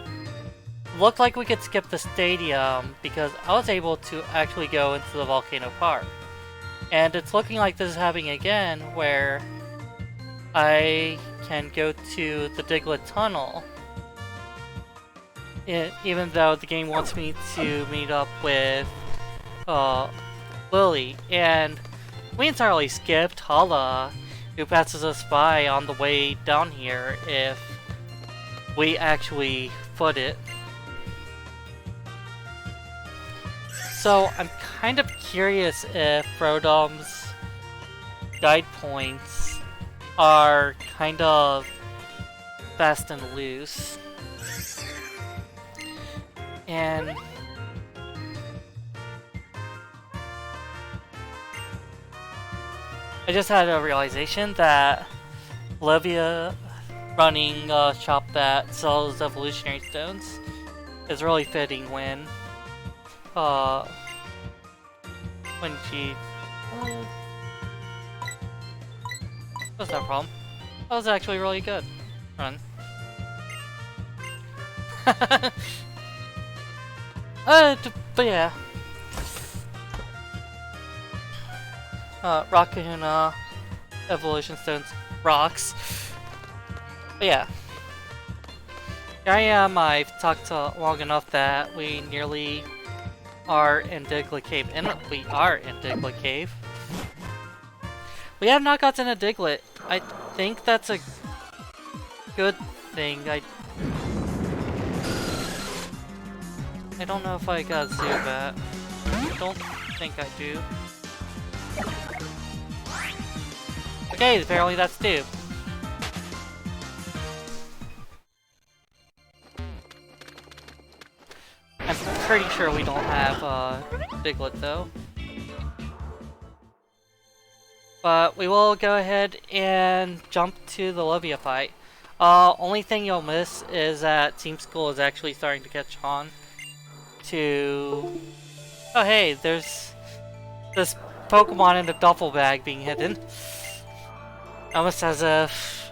looked like we could skip the stadium because I was able to actually go into the Volcano Park. And it's looking like this is happening again, where I can go to the Diglett Tunnel. Even though the game wants me to meet up with Lily. And we entirely skipped Hala, who passes us by on the way down here if we actually foot it. So I'm kind of curious if Rotom's guide points are kind of fast and loose. And I just had a realization that Olivia running a shop that sells evolutionary stones is really fitting when she that's no problem. That was actually really good run. But yeah. Rockahuna evolution stones rocks. But yeah. Here I am, I've talked long enough that we nearly are in Diglett Cave. And we are in Diglett Cave. We have not gotten a Diglett. I think that's a good thing. I don't know if I got Zubat. I don't think I do. Okay, apparently that's two. I'm pretty sure we don't have Diglett though. But we will go ahead and jump to the Olivia fight. Only thing you'll miss is that Team Skull is actually starting to catch on to... Oh hey, there's this Pokemon in the duffel bag being hidden. Almost as if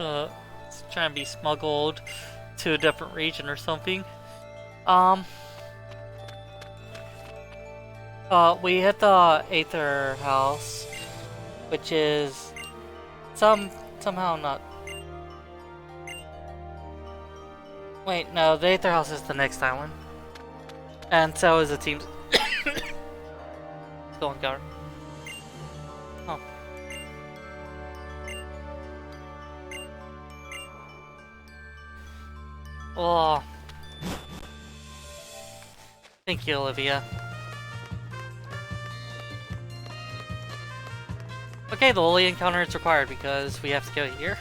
it's trying to be smuggled to a different region or something. We hit the Aether House, which is somehow not... Wait, no, the Aether House is the next island. And so is the team's... Go on, Governor. Oh. Oh. Thank you, Olivia. Okay, the only encounter is required because we have to go here.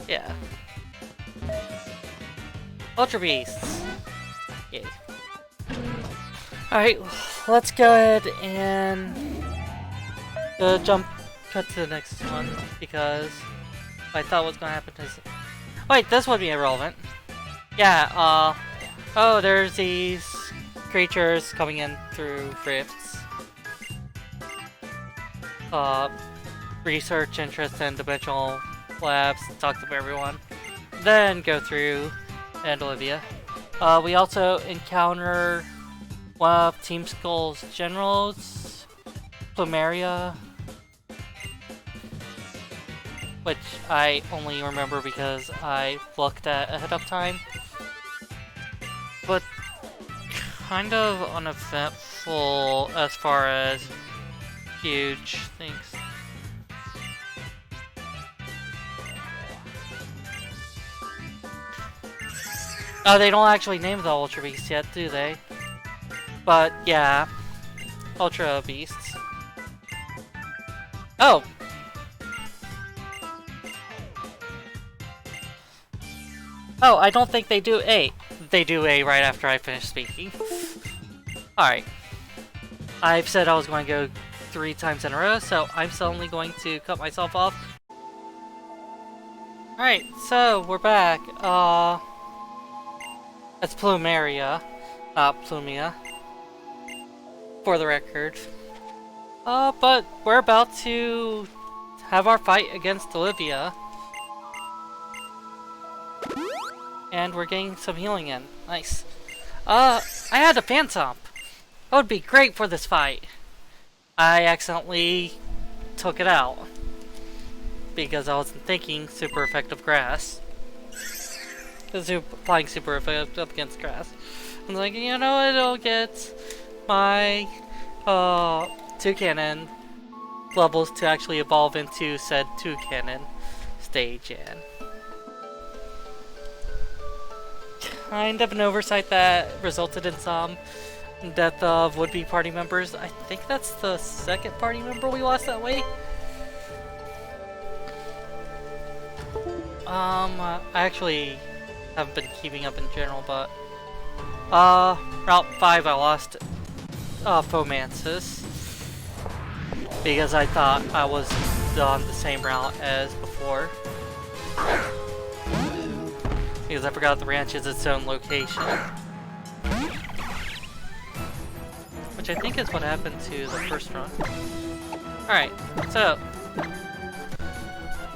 Yeah. Ultra Beasts. Yay. Alright, let's go ahead and cut to the next one because what I thought was gonna happen is... Wait, this would be irrelevant. Yeah, oh, there's these creatures coming in through rifts. Research interest in dimensional labs, talk to everyone, then go through and Olivia. We also encounter one of Team Skull's generals, Plumeria, which I only remember because I looked at ahead of time, but kind of uneventful as far as huge things. Oh, they don't actually name the Ultra Beasts yet, do they? But yeah, Ultra Beasts. Oh! Oh, I don't think they do A. They do A right after I finish speaking. Alright. I've said I was going to go 3 times in a row, so I'm suddenly going to cut myself off. Alright, so we're back. It's Plumeria, not Plumia, for the record. But we're about to have our fight against Olivia. And we're getting some healing in. Nice. I had a Phantom. That would be great for this fight. I accidentally took it out because I wasn't thinking super effective grass. Because applying super effective up against grass. I was like, you know, it'll get my 2 cannon levels to actually evolve into said 2 cannon stage in. Kind of an oversight that resulted in some death of would-be party members. I think that's the second party member we lost that way. I actually haven't been keeping up in general, but Route 5 I lost Fomansis because I thought I was on the same route as before. Because I forgot the ranch is its own location. Which I think is what happened to the first run. Alright, so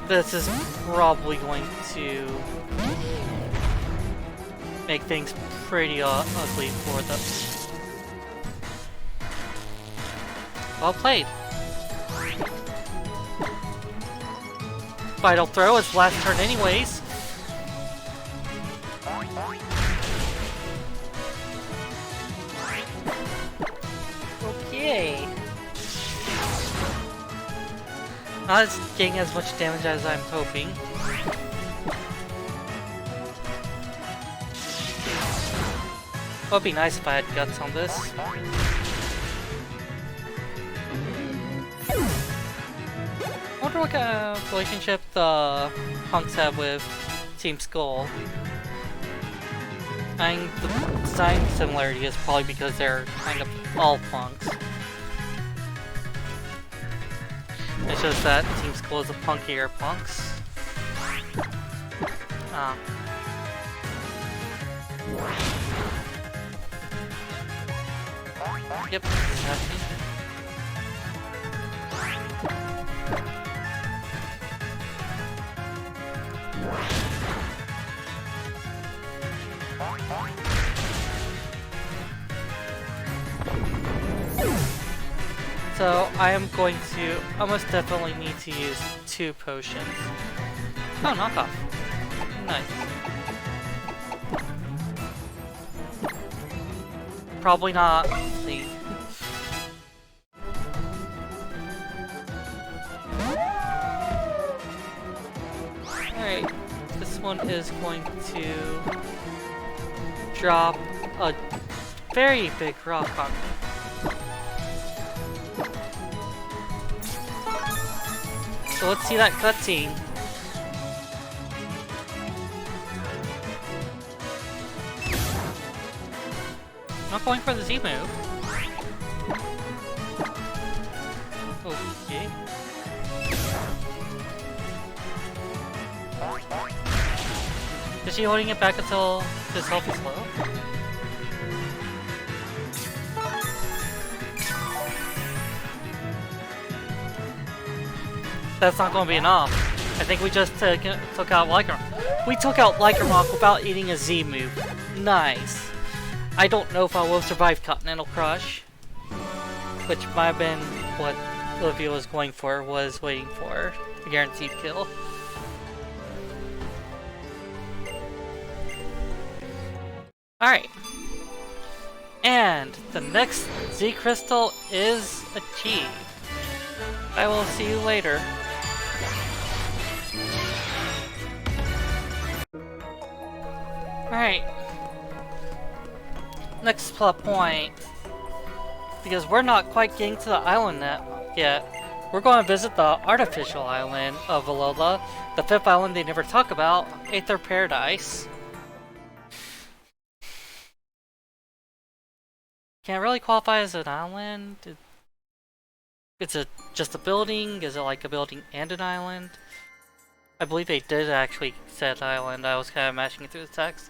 this is probably going to make things pretty ugly for them. Well played. Vital throw is last turn anyways. Okay. Not getting as much damage as I'm hoping. It would be nice if I had guts on this. I wonder what kind of relationship the punks have with Team Skull. I think the design similarity is probably because they're kind of all punks. It's just that Team Skull is a punkier punks. Ah. Yep, exactly. So I am going to almost definitely need to use 2 potions. Oh, knockoff. Nice. Probably not the... Alright, this one is going to drop a very big rock on me. So let's see that cutscene. Not going for the Z move. Okay. Is she holding it back until his health is low? That's not going to be enough. I think we just took out Lycra. We took out Lycra without eating a Z move. Nice. I don't know if I will survive Continental Crush, which might have been what Olivia was going for, was waiting for a guaranteed kill. Alright. And the next Z Crystal is achieved. I will see you later. Alright. Next plot point. Because we're not quite getting to the island yet. We're going to visit the artificial island of Alola, the 5th island they never talk about, Aether Paradise. Can it really qualify as an island? Is it just a building? Is it like a building and an island? I believe they did actually set island. I was kind of mashing it through the text.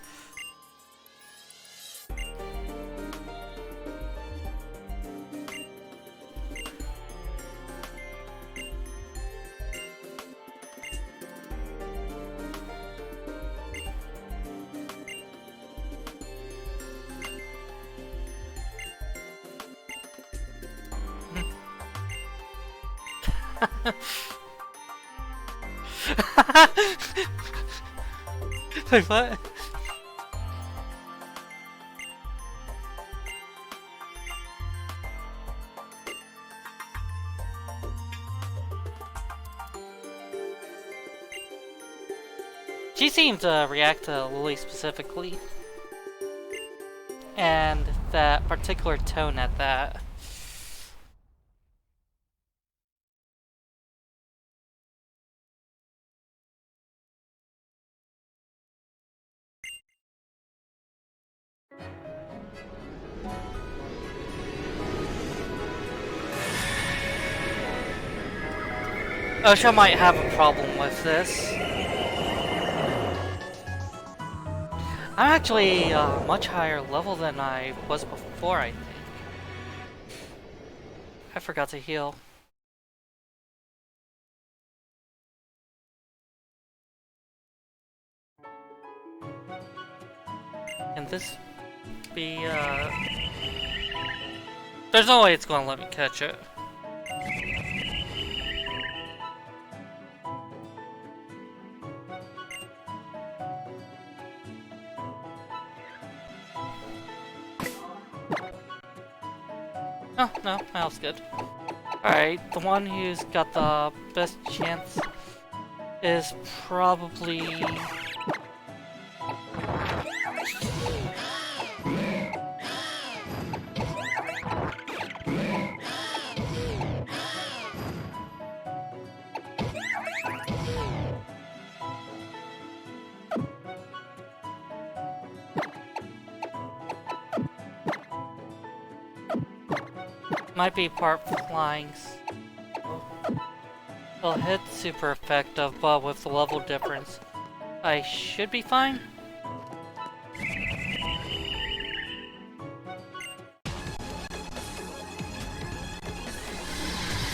Wait, what? She seemed to react to Lily specifically. And that particular tone at that. OSHA might have a problem with this. I'm actually much higher level than I was before, I think. I forgot to heal. Can this be, There's no way it's gonna let me catch it. Oh, no, that was good. Alright, the one who's got the best chance is probably... might be part flying. It'll hit super effective, but with the level difference, I should be fine.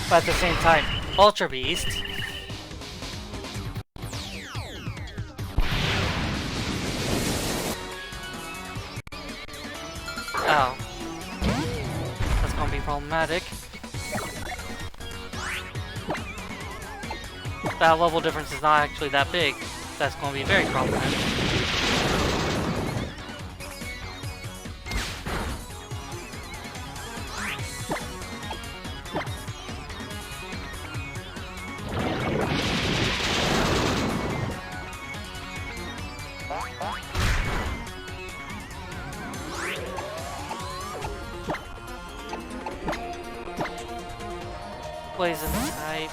But at the same time, Ultra Beast. Oh. That's gonna be problematic. That level difference is not actually that big. That's gonna be very problematic. Poison type.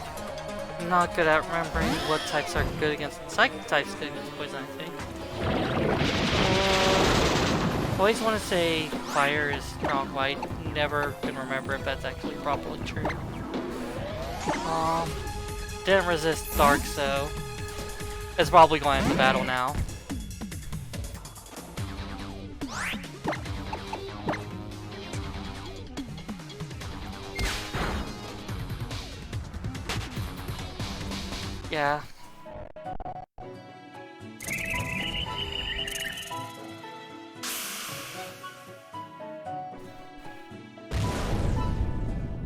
I'm not good at remembering what types are good against psychic types good against poison, I think. I always want to say fire is strong, but I never can remember if that's actually probably true. Didn't resist dark, so it's probably going into battle now. Yeah.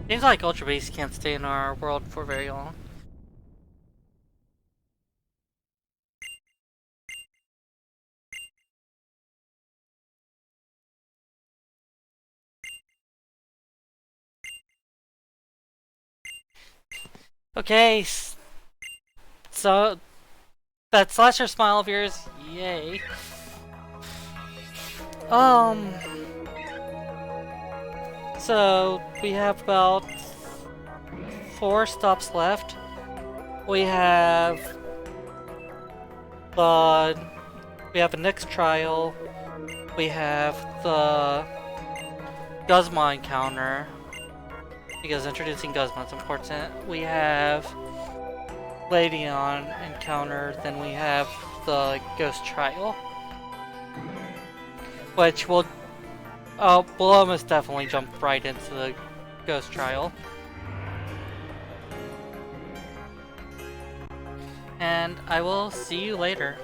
Seems like Ultra Beast can't stay in our world for very long. Okay, so that slasher smile of yours, yay. So we have about 4 stops left. We have a next trial. We have the Guzma encounter, because introducing Guzma is important. We have Ladion encounter, then we have the Ghost Trial, which we'll almost definitely jump right into the Ghost Trial. And I will see you later.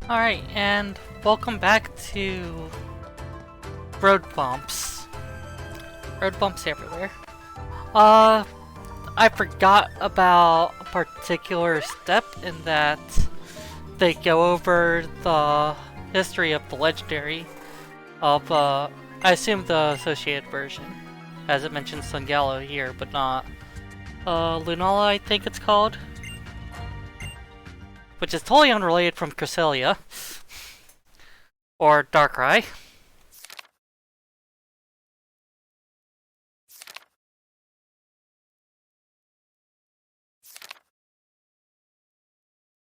Alright, and welcome back to road bumps. Road bumps everywhere. I forgot about a particular step in that they go over the history of the legendary of, I assume the associated version, as it mentions Sungallo here, but not Lunala, I think it's called. which is totally unrelated from Cresselia or Darkrai.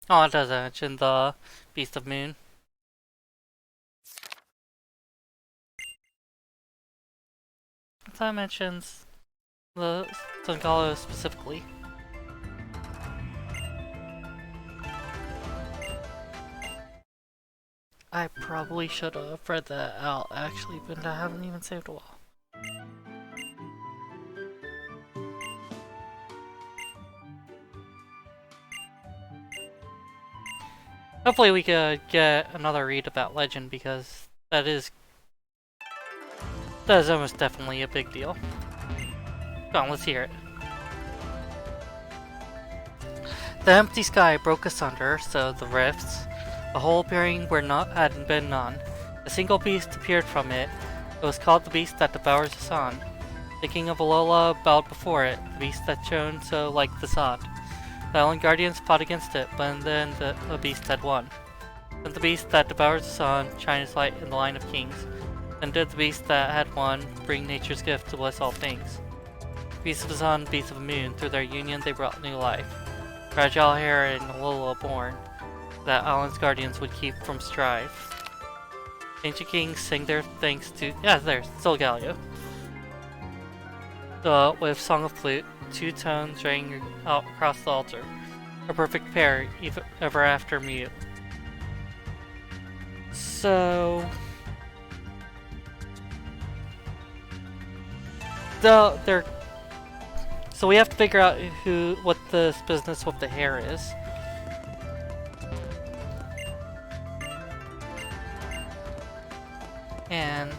Oh, it does mention the Beast of Moon. That mentions the Sungalo specifically. I probably should have read that out actually, but I haven't even saved a while. Hopefully we could get another read about Legend, because that is almost definitely a big deal. Come on, let's hear it. The empty sky broke asunder, so the rifts, a hole appearing where hadn't been none. A single beast appeared from it. It was called the beast that devours the sun. The king of Alola bowed before it, the beast that shone so like the sun. The island guardians fought against it, but then the beast had won. Then the beast that devours the sun shined its light in the line of kings. Then did the beast that had won bring nature's gift to bless all things. Beasts of the sun, beasts of the moon, through their union they brought new life. Fragile hair and Alola born, that island's guardians would keep from strife. Ancient kings sing their thanks to... yeah, there's Solgaleo. With song of flute, two tones rang out across the altar. A perfect pair, ever after mute. So... So we have to figure out what this business with the hair is. And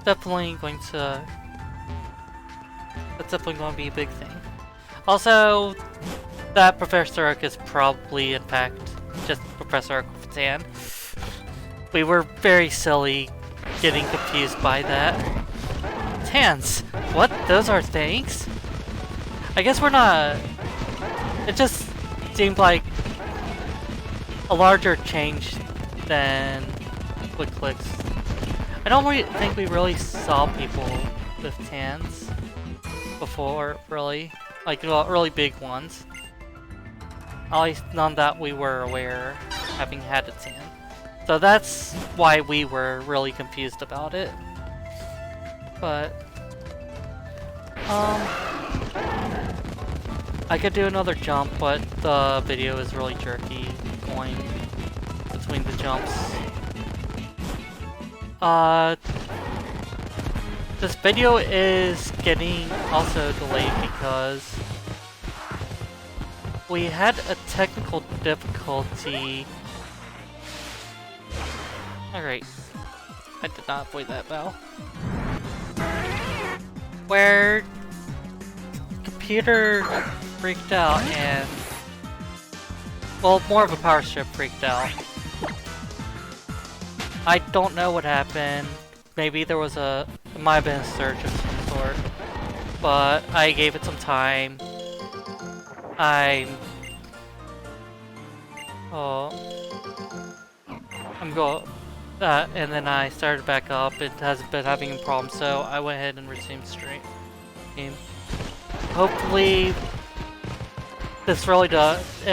that's definitely going to be a big thing. Also, that Professor Oak is probably, in fact, just Professor Oak with tan. We were very silly getting confused by that. Tans! What? Those are things? I guess we're not... It just seemed like a larger change than Quick Clicks. I don't really think we really saw people with tans before, really. Like, well, really big ones. At least none that we were aware having had a tan. So that's why we were really confused about it. But, I could do another jump, but the video is really jerky going between the jumps. This video is getting also delayed because we had a technical difficulty. Alright, I did not avoid that bow. Where computer freaked out and, well, more of a power strip freaked out. I don't know what happened. Maybe there was it might have been a surge of some sort, but I gave it some time. And then I started back up. It hasn't been having a problem, so I went ahead and resumed stream. Hopefully, it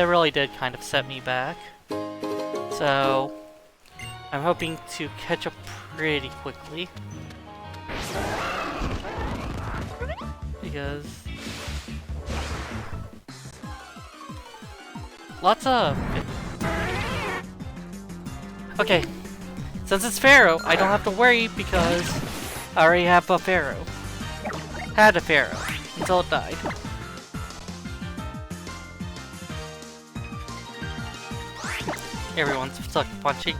really did kind of set me back. So, I'm hoping to catch up pretty quickly. Because lots of... Okay, since it's Pharaoh, I don't have to worry because I already have a Pharaoh. Had a Pharaoh until it died. Everyone's stuck punching.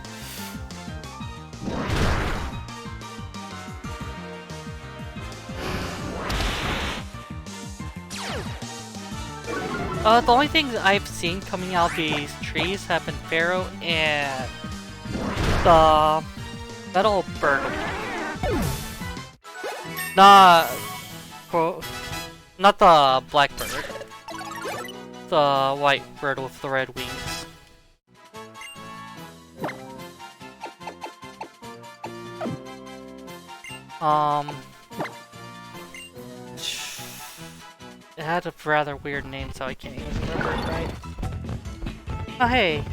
The only things I've seen coming out of these trees have been Pharaoh and the metal bird. Not the blackbird. the white bird with the red wings. It had a rather weird name, so I can't even remember it right. Oh hey,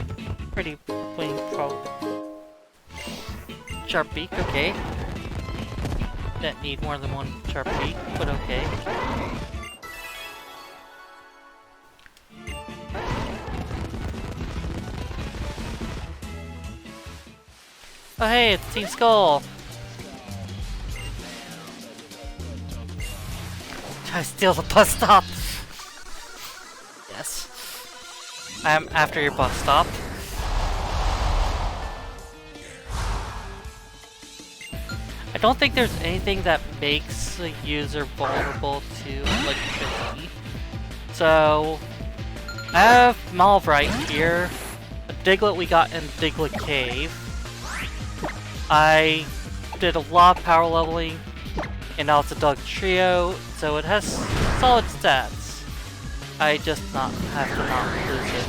pretty wing pro. Sharp beak, okay. Didn't need more than one sharp beak, but okay. Oh hey, it's Team Skull! Try to steal the bus stop! Yes. I am after your bus stop. I don't think there's anything that makes a user vulnerable to electricity. So, I have Malvrite here, a Diglett we got in Diglett Cave. I did a lot of power leveling, and now it's a dog trio, so it has solid stats. I just have to not lose it.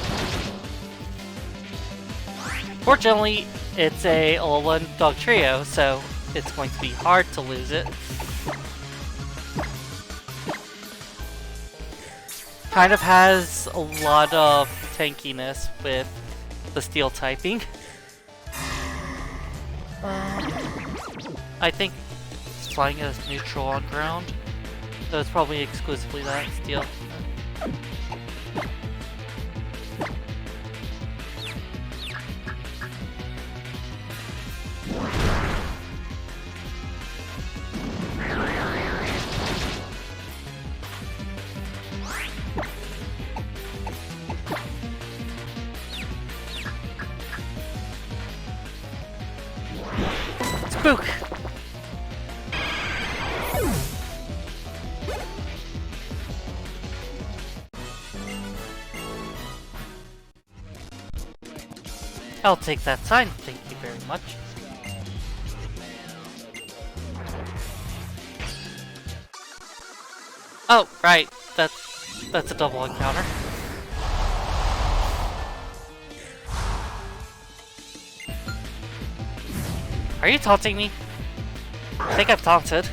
Fortunately, it's a level 1 dog trio, so it's going to be hard to lose it. Kind of has a lot of tankiness with the steel typing. I think it's flying as neutral on ground, so it's probably exclusively that steel. Spook! I'll take that sign, thank you very much. Oh, right, that's a double encounter. Are you taunting me? I think I've taunted.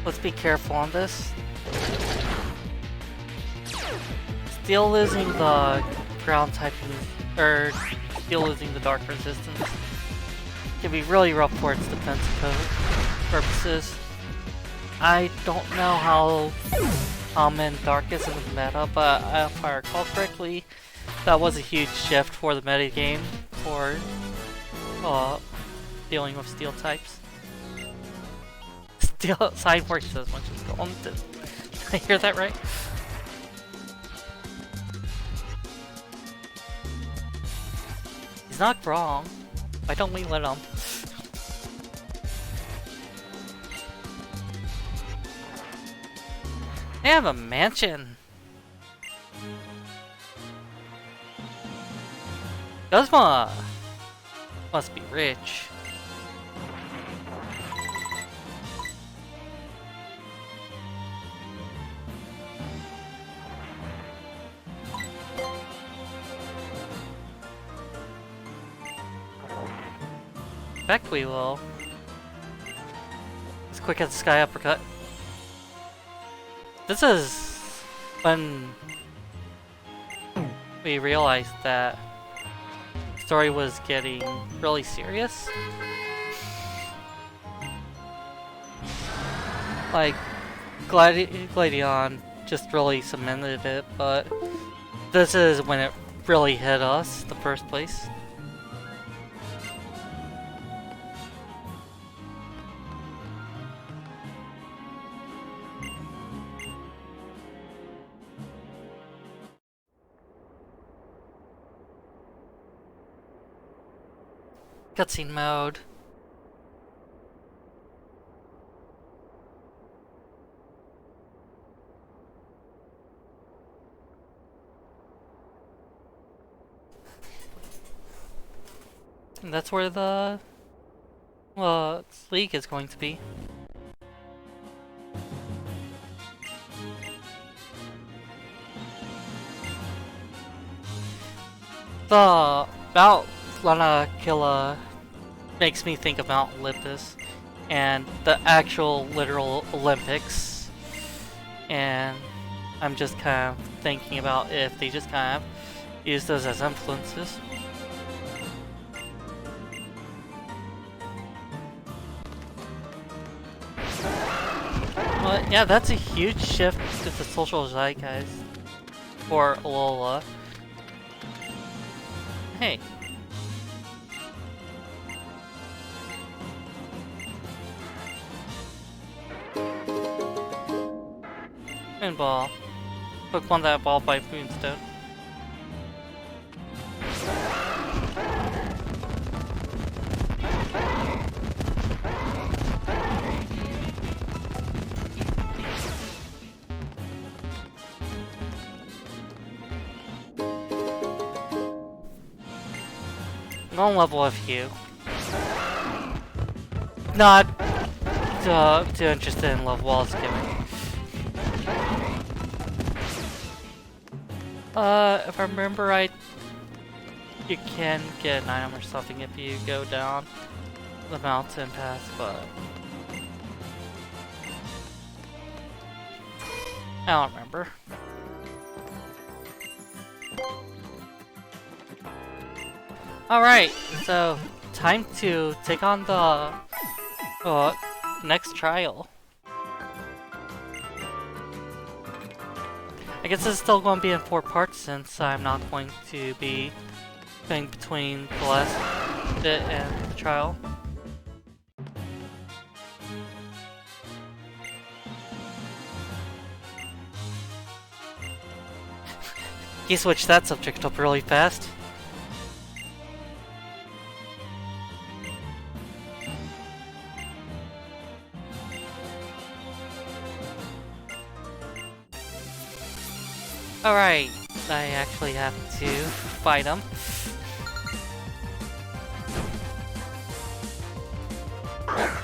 Let's be careful on this. Still losing the ground typing, or still losing the dark resistance can be really rough for its defensive purposes. I don't know how common dark is in the meta, but if I recall correctly, that was a huge shift for the meta game for dealing with steel types. Steel side works as much as golden. Did I hear that right? He's not wrong. Why don't we let him? They have a mansion. Guzma must be rich. Back we will. As quick as the sky uppercut. This is when we realized that the story was getting really serious. Like, Gladion just really cemented it, but this is when it really hit us in the first place. Cutscene mode. And that's where the league is going to be. The Mount Lanakila makes me think of Mount Olympus and the actual literal Olympics, and I'm just kind of thinking about if they just kind of use those as influences. But yeah, that's a huge shift to the social zeitgeist for Alola. Hey. Moonball. Pokemon that evolved by Moonstone. I'm gonna level a few. Not too interested in level wall skimming. If I remember right, you can get an item or something if you go down the mountain path, but I don't remember. Alright, so time to take on the next trial. I guess it's still going to be in 4 parts since I'm not going to be going between the last bit and the trial. He switched that subject up really fast. Alright, I actually have to fight him.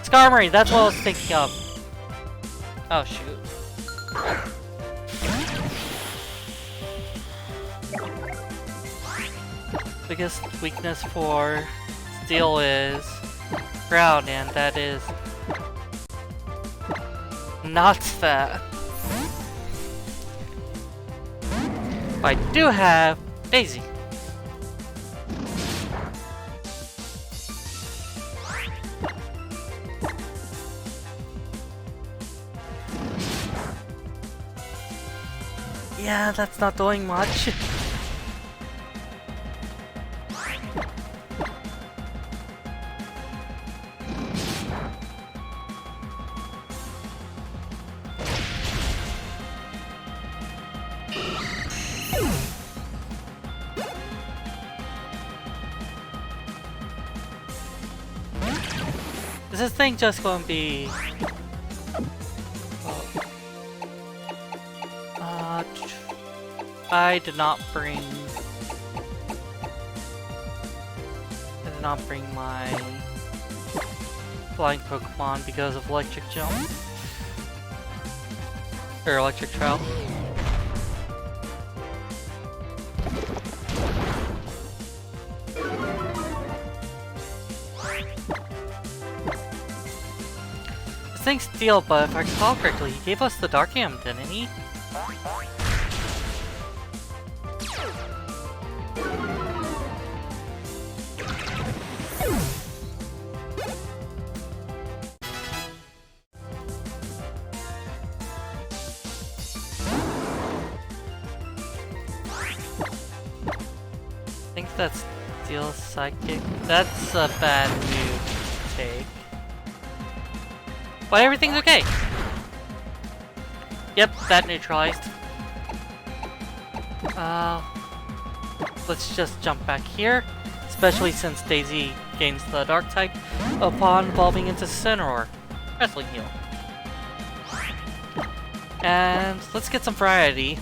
Skarmory, that's what I was thinking of. Oh shoot. Biggest weakness for Steel is ground, and that is not that. I do have Daisy. Yeah, that's not doing much. Is this thing just going to be... I did not bring my flying Pokemon because of Electric Jump. Or Electric Trail. This thing's Steel, but if I recall correctly, he gave us the Dark Am, didn't he? That's Steel Psychic. That's a bad move to take. But everything's okay. Yep, that neutralized. Let's just jump back here. Especially since Daisy gains the Dark type upon evolving into Cineroar. Wrestling Heal. And let's get some variety.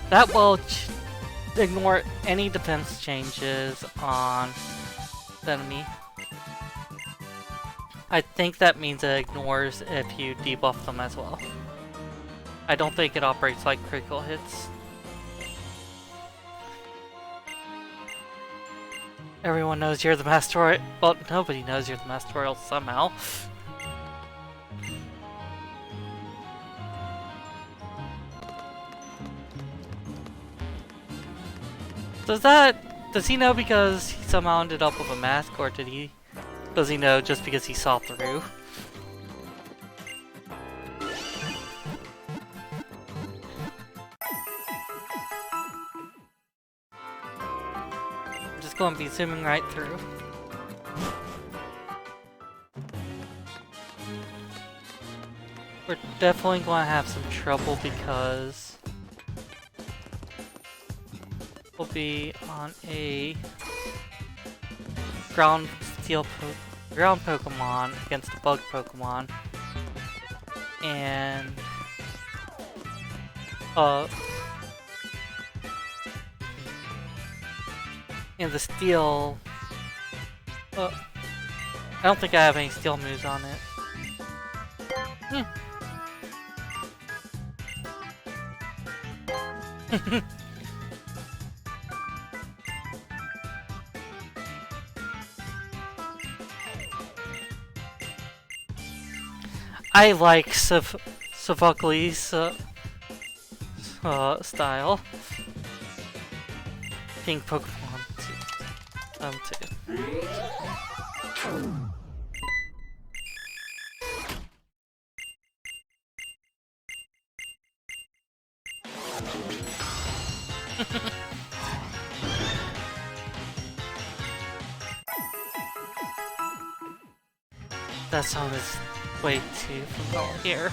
That will ignore any defense changes on the enemy. I think that means it ignores if you debuff them as well. I don't think it operates like critical hits. Everyone knows you're the Master Royal. Well, nobody knows you're the Master Royal somehow. Does he know because he somehow ended up with a mask, or does he know just because he saw through? I'm just going to be zooming right through. We're definitely going to have some trouble because we'll be on a ground Pokemon against a bug Pokemon, and the steel. I don't think I have any steel moves on it. I like Sophocles' style. Pink Pokemon too. That song is way too familiar.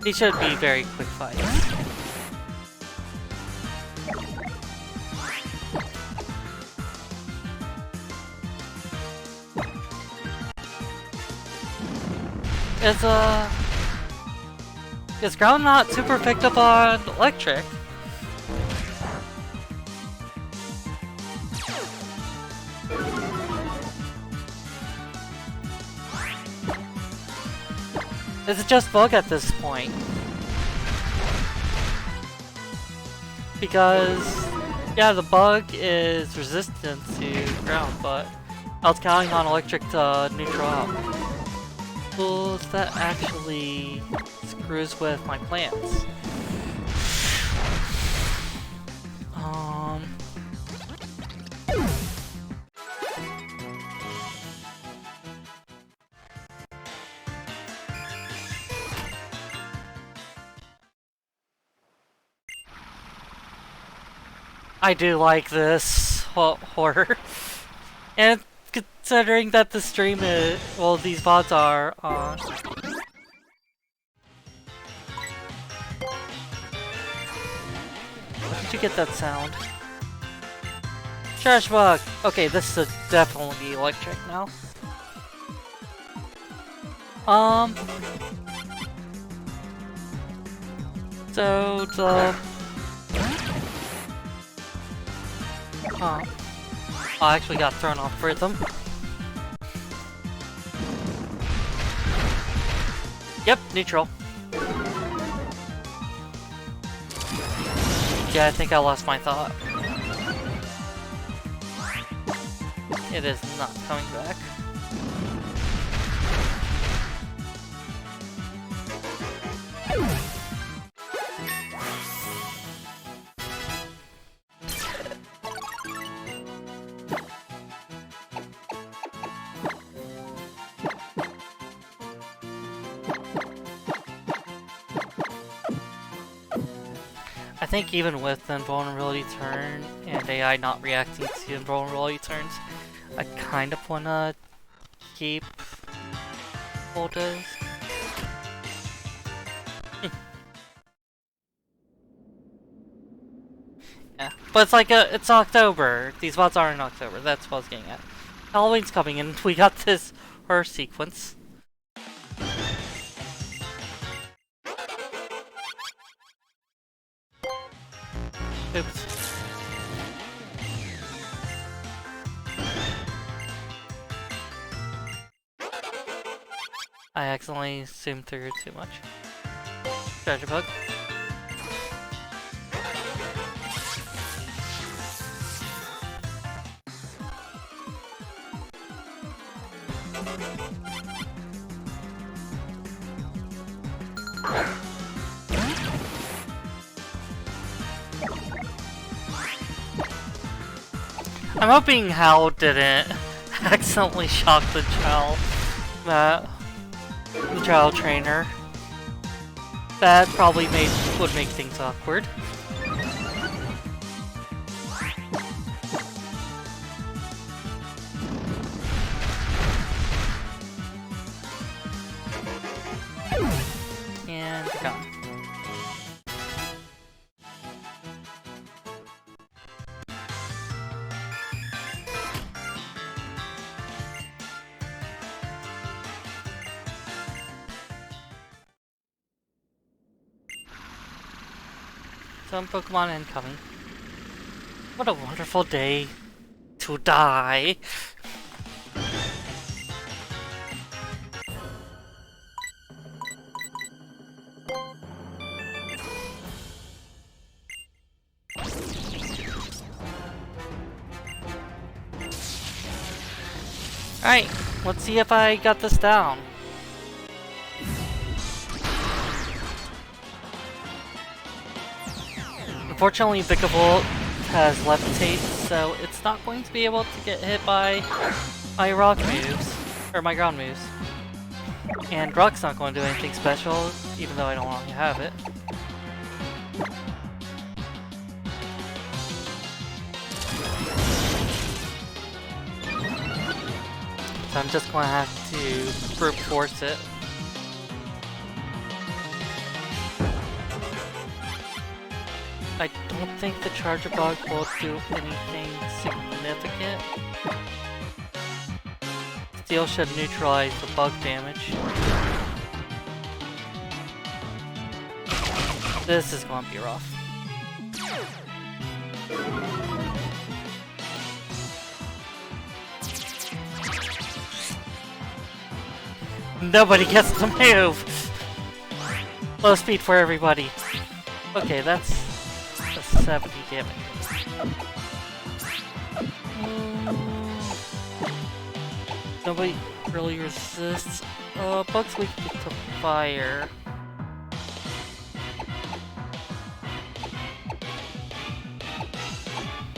These should be very quick fights. Is ground not super picked up on electric? Is it just bug at this point? Because, yeah, the bug is resistant to ground, but I was counting on electric to neutral out. Well, that actually screws with my plans. I do like this horror. And considering that the stream is, well, these VODs are on. Where did you get that sound? Trash bug! Okay, this is definitely electric now. So the I actually got thrown off rhythm. Yep, neutral. Yeah, I think I lost my thought. it is not coming back. I think even with the invulnerability turn and AI not reacting to invulnerability turns, I kind of wanna keep Voltas. Yeah, but it's like it's October. These VODs are in October. That's what I was getting at. Halloween's coming and we got this horror sequence. Oops. I accidentally zoomed through too much. Treasure bug. I'm hoping Hal didn't accidentally shock the child, the child trainer. That probably would make things awkward. And gone. Some Pokemon incoming. What a wonderful day to die. Alright, let's see if I got this down. Unfortunately, Vikavolt has Levitate, so it's not going to be able to get hit by my rock moves, or my ground moves. And Rock's not going to do anything special, even though I don't want to have it. So I'm just going to have to brute force it. I don't think the Charger Bug will do anything significant. Steel should neutralize the bug damage. This is going to be rough. Nobody gets to move! Low speed for everybody. Okay, that's 70 damage. Nobody really resists. Bug's weak to fire.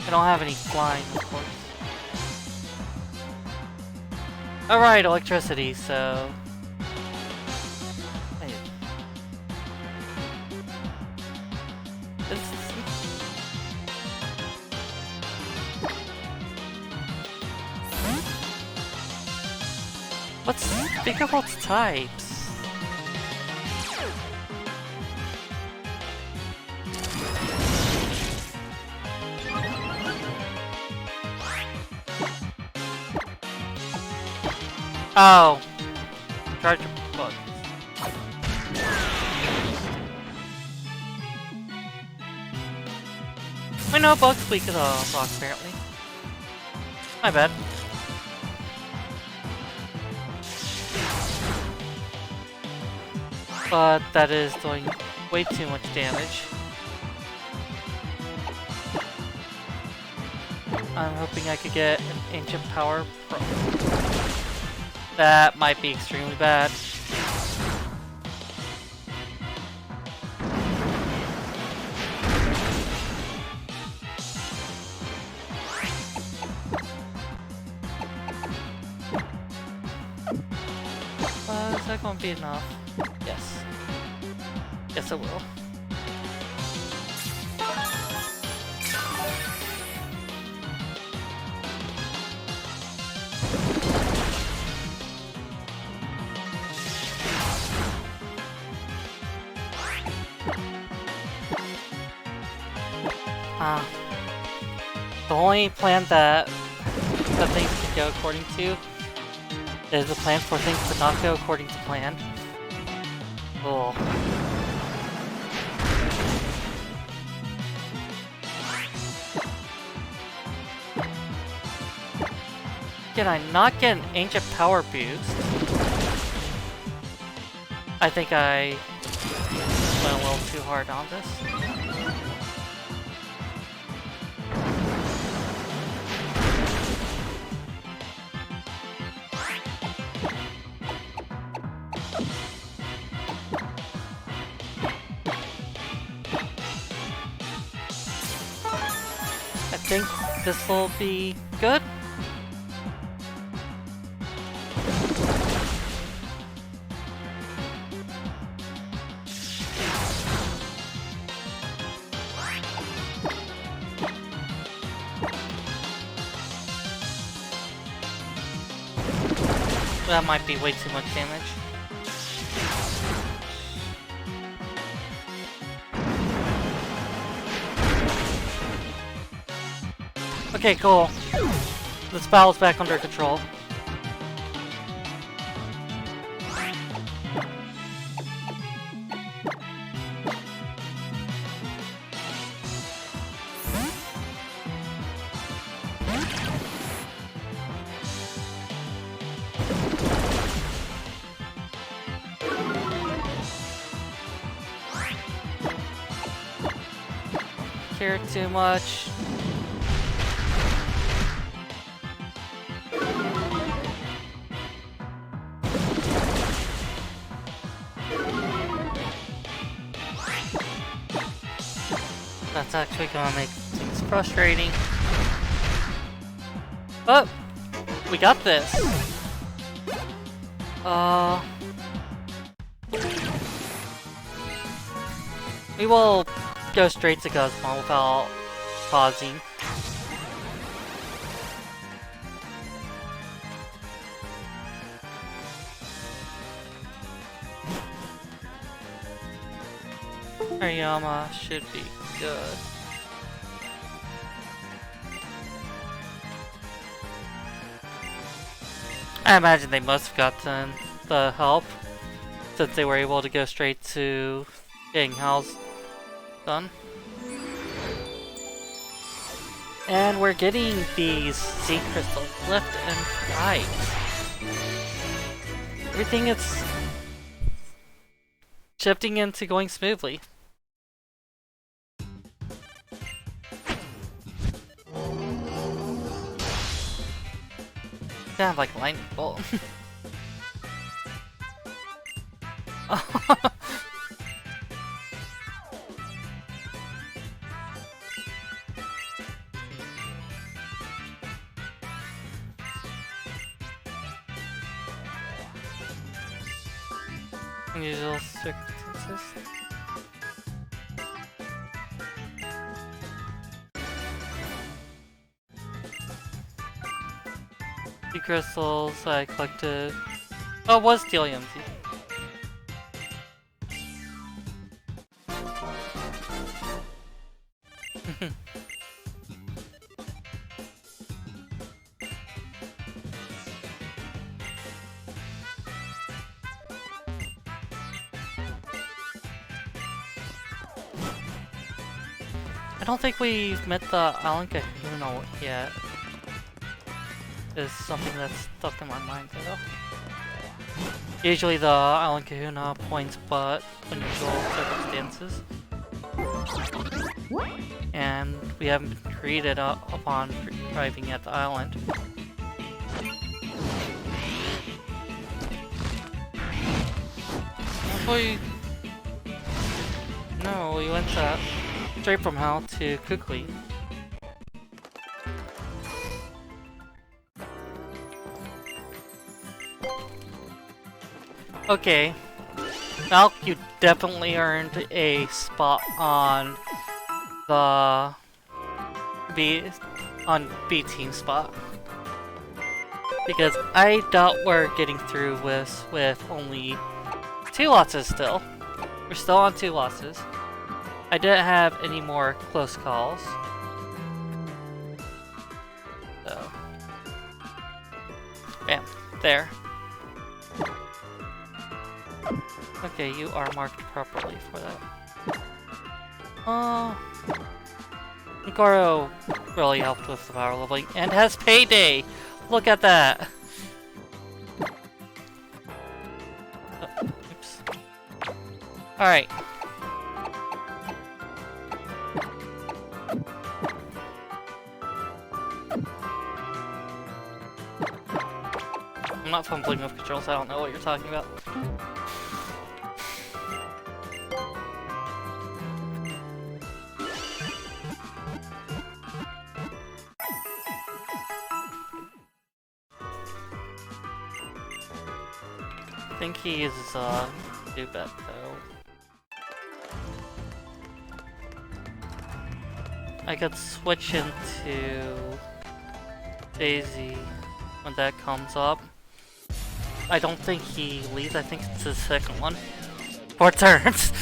I don't have any flying, of course. Alright, electricity, so... Wait. What's Vikavolt types? Oh, charge of bugs. I know bugs weak to the rock apparently. My bad. But that is doing way too much damage. I'm hoping I could get an Ancient Power Pro. That might be extremely bad. Is that going to be enough? Yes. Yes, it will. The only plan that things can go according to is the plan for things to not go according to plan. Oh. Can I not get an Ancient Power boost? I think I went a little too hard on this. I think this will be good. That might be way too much damage. Okay, cool. This battle's back under control. Care too much. That's actually gonna make things frustrating. But we got this. We will go straight to Guzma without pausing. Hariyama should be good. I imagine they must have gotten the help since they were able to go straight to getting Hal's done. And we're getting these sea crystals left and right. Everything is shifting into going smoothly. Kind of like a lightning bolt. Unusual circumstances. The crystals I collected. Oh, it was Stelium. I don't think we've met the Island Kahuna yet. Is something that's stuck in my mind though. Usually the Island Kahuna points, but unusual circumstances. And we haven't been greeted upon arriving at the island. No, we went straight from hell to quickly. Okay. Now you definitely earned a spot on the B team spot. Because I doubt we're getting through with only 2 losses still. We're still on 2 losses. I didn't have any more close calls. So. Bam. There. Okay, you are marked properly for that. Goro really helped with the power leveling and has payday! Look at that! Oops. Alright. I'm not fumbling with controls, I don't know what you're talking about. I think he uses do bet though. I could switch into Daisy when that comes up. I don't think he leaves, I think it's his second one. 4 turns!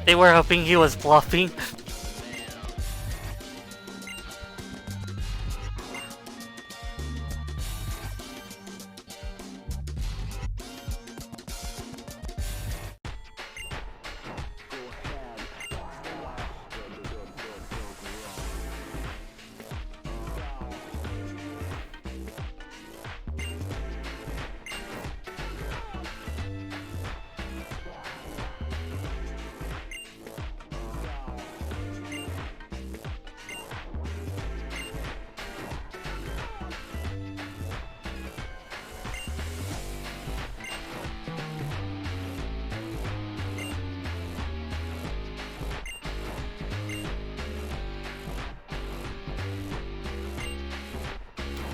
They were hoping he was bluffing.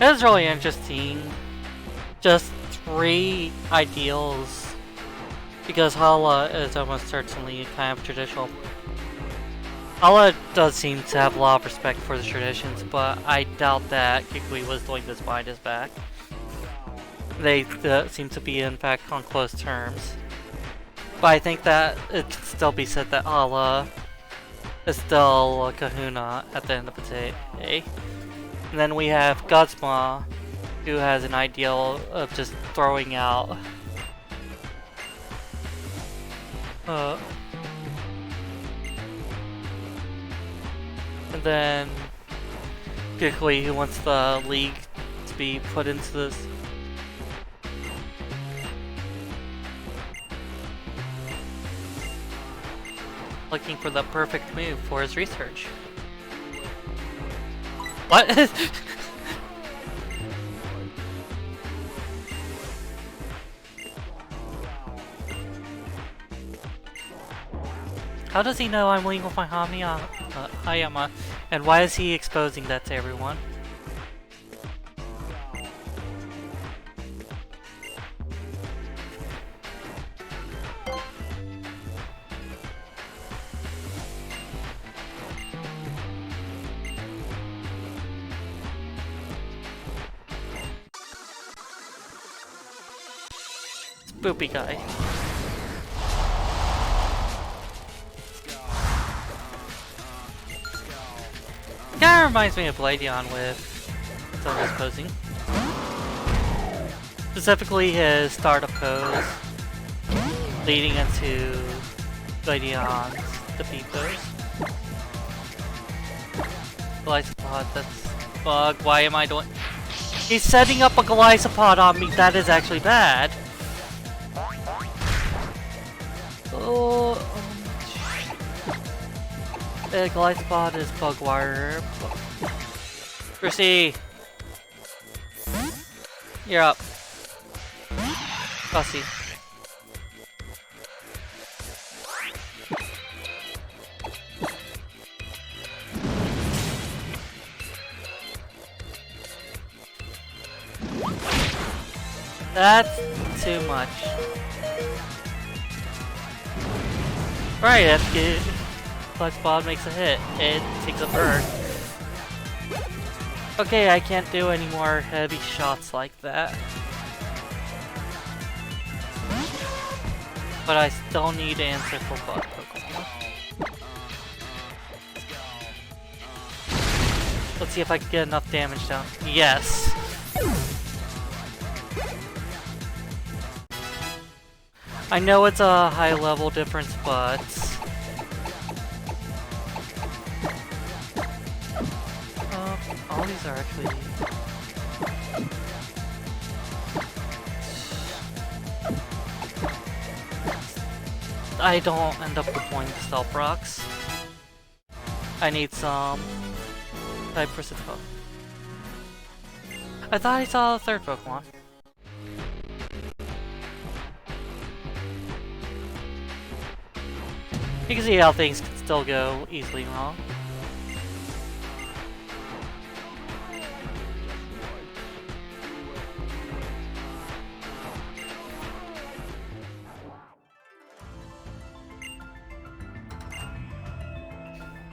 It was really interesting. Just 3 ideals. Because Hala is almost certainly kind of traditional. Hala does seem to have a lot of respect for the traditions, but I doubt that Kikui was doing this behind his back. They seem to be in fact on close terms. But I think that it can still be said that Hala is still a kahuna at the end of the day. And then we have Godsma, who has an ideal of just throwing out and then Kikui, who wants the league to be put into this. Looking for the perfect move for his research. What? How does he know I'm leaving with my Hayama? And why is he exposing that to everyone? Boopy guy. Kinda reminds me of Ladion with some of his posing. Specifically his startup pose leading into Ladion's defeat pose. Glycopod, that's Bug, why am I doing... He's setting up a Glycopod on me, that is actually bad. Oh... Glycopod is Bugwire. Chrissy! You're up. Fussy. That's too much. Right, that's good. Glycopod makes a hit. It takes a burn. Okay, I can't do any more heavy shots like that. But I still need to answer for Bug Pokemon. Let's see if I can get enough damage down. Yes! I know it's a high level difference, but... all these are actually... I don't end up deploying the Stealth Rocks. I need some... type versatile. I thought I saw a third Pokemon. You can see how things can still go easily wrong.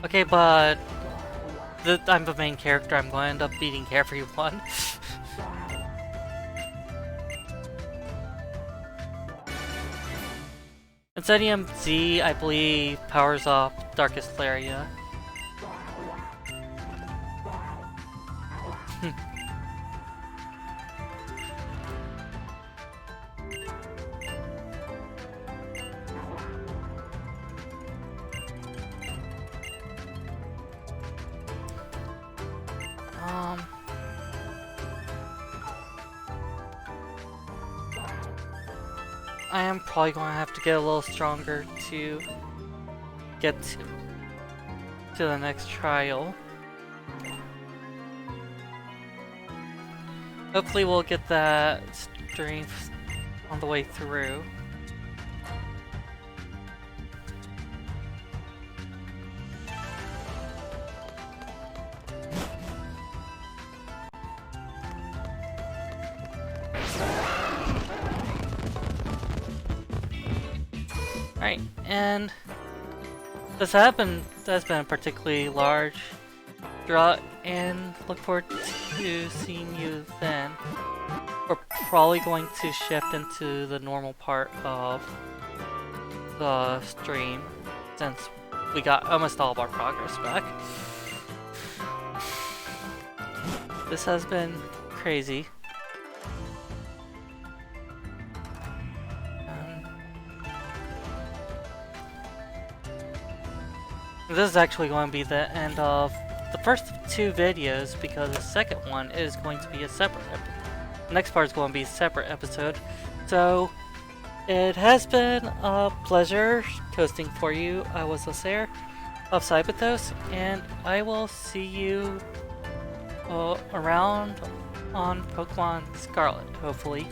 Okay, but I'm the main character. I'm going to end up beating everyone. Incendium Z, I believe, powers up Darkest Laria. I am probably going to have to get a little stronger to get to the next trial. Hopefully we'll get that strength on the way through. Alright, and this has been a particularly large draw, and look forward to seeing you then. We're probably going to shift into the normal part of the stream, since we got almost all of our progress back. This has been crazy. This is actually going to be the end of the first two videos, because the second one is going to be a separate episode. The next part is going to be a separate episode. So, it has been a pleasure toasting for you. I was Lacer of Cybathos, and I will see you around on Pokemon Scarlet, hopefully.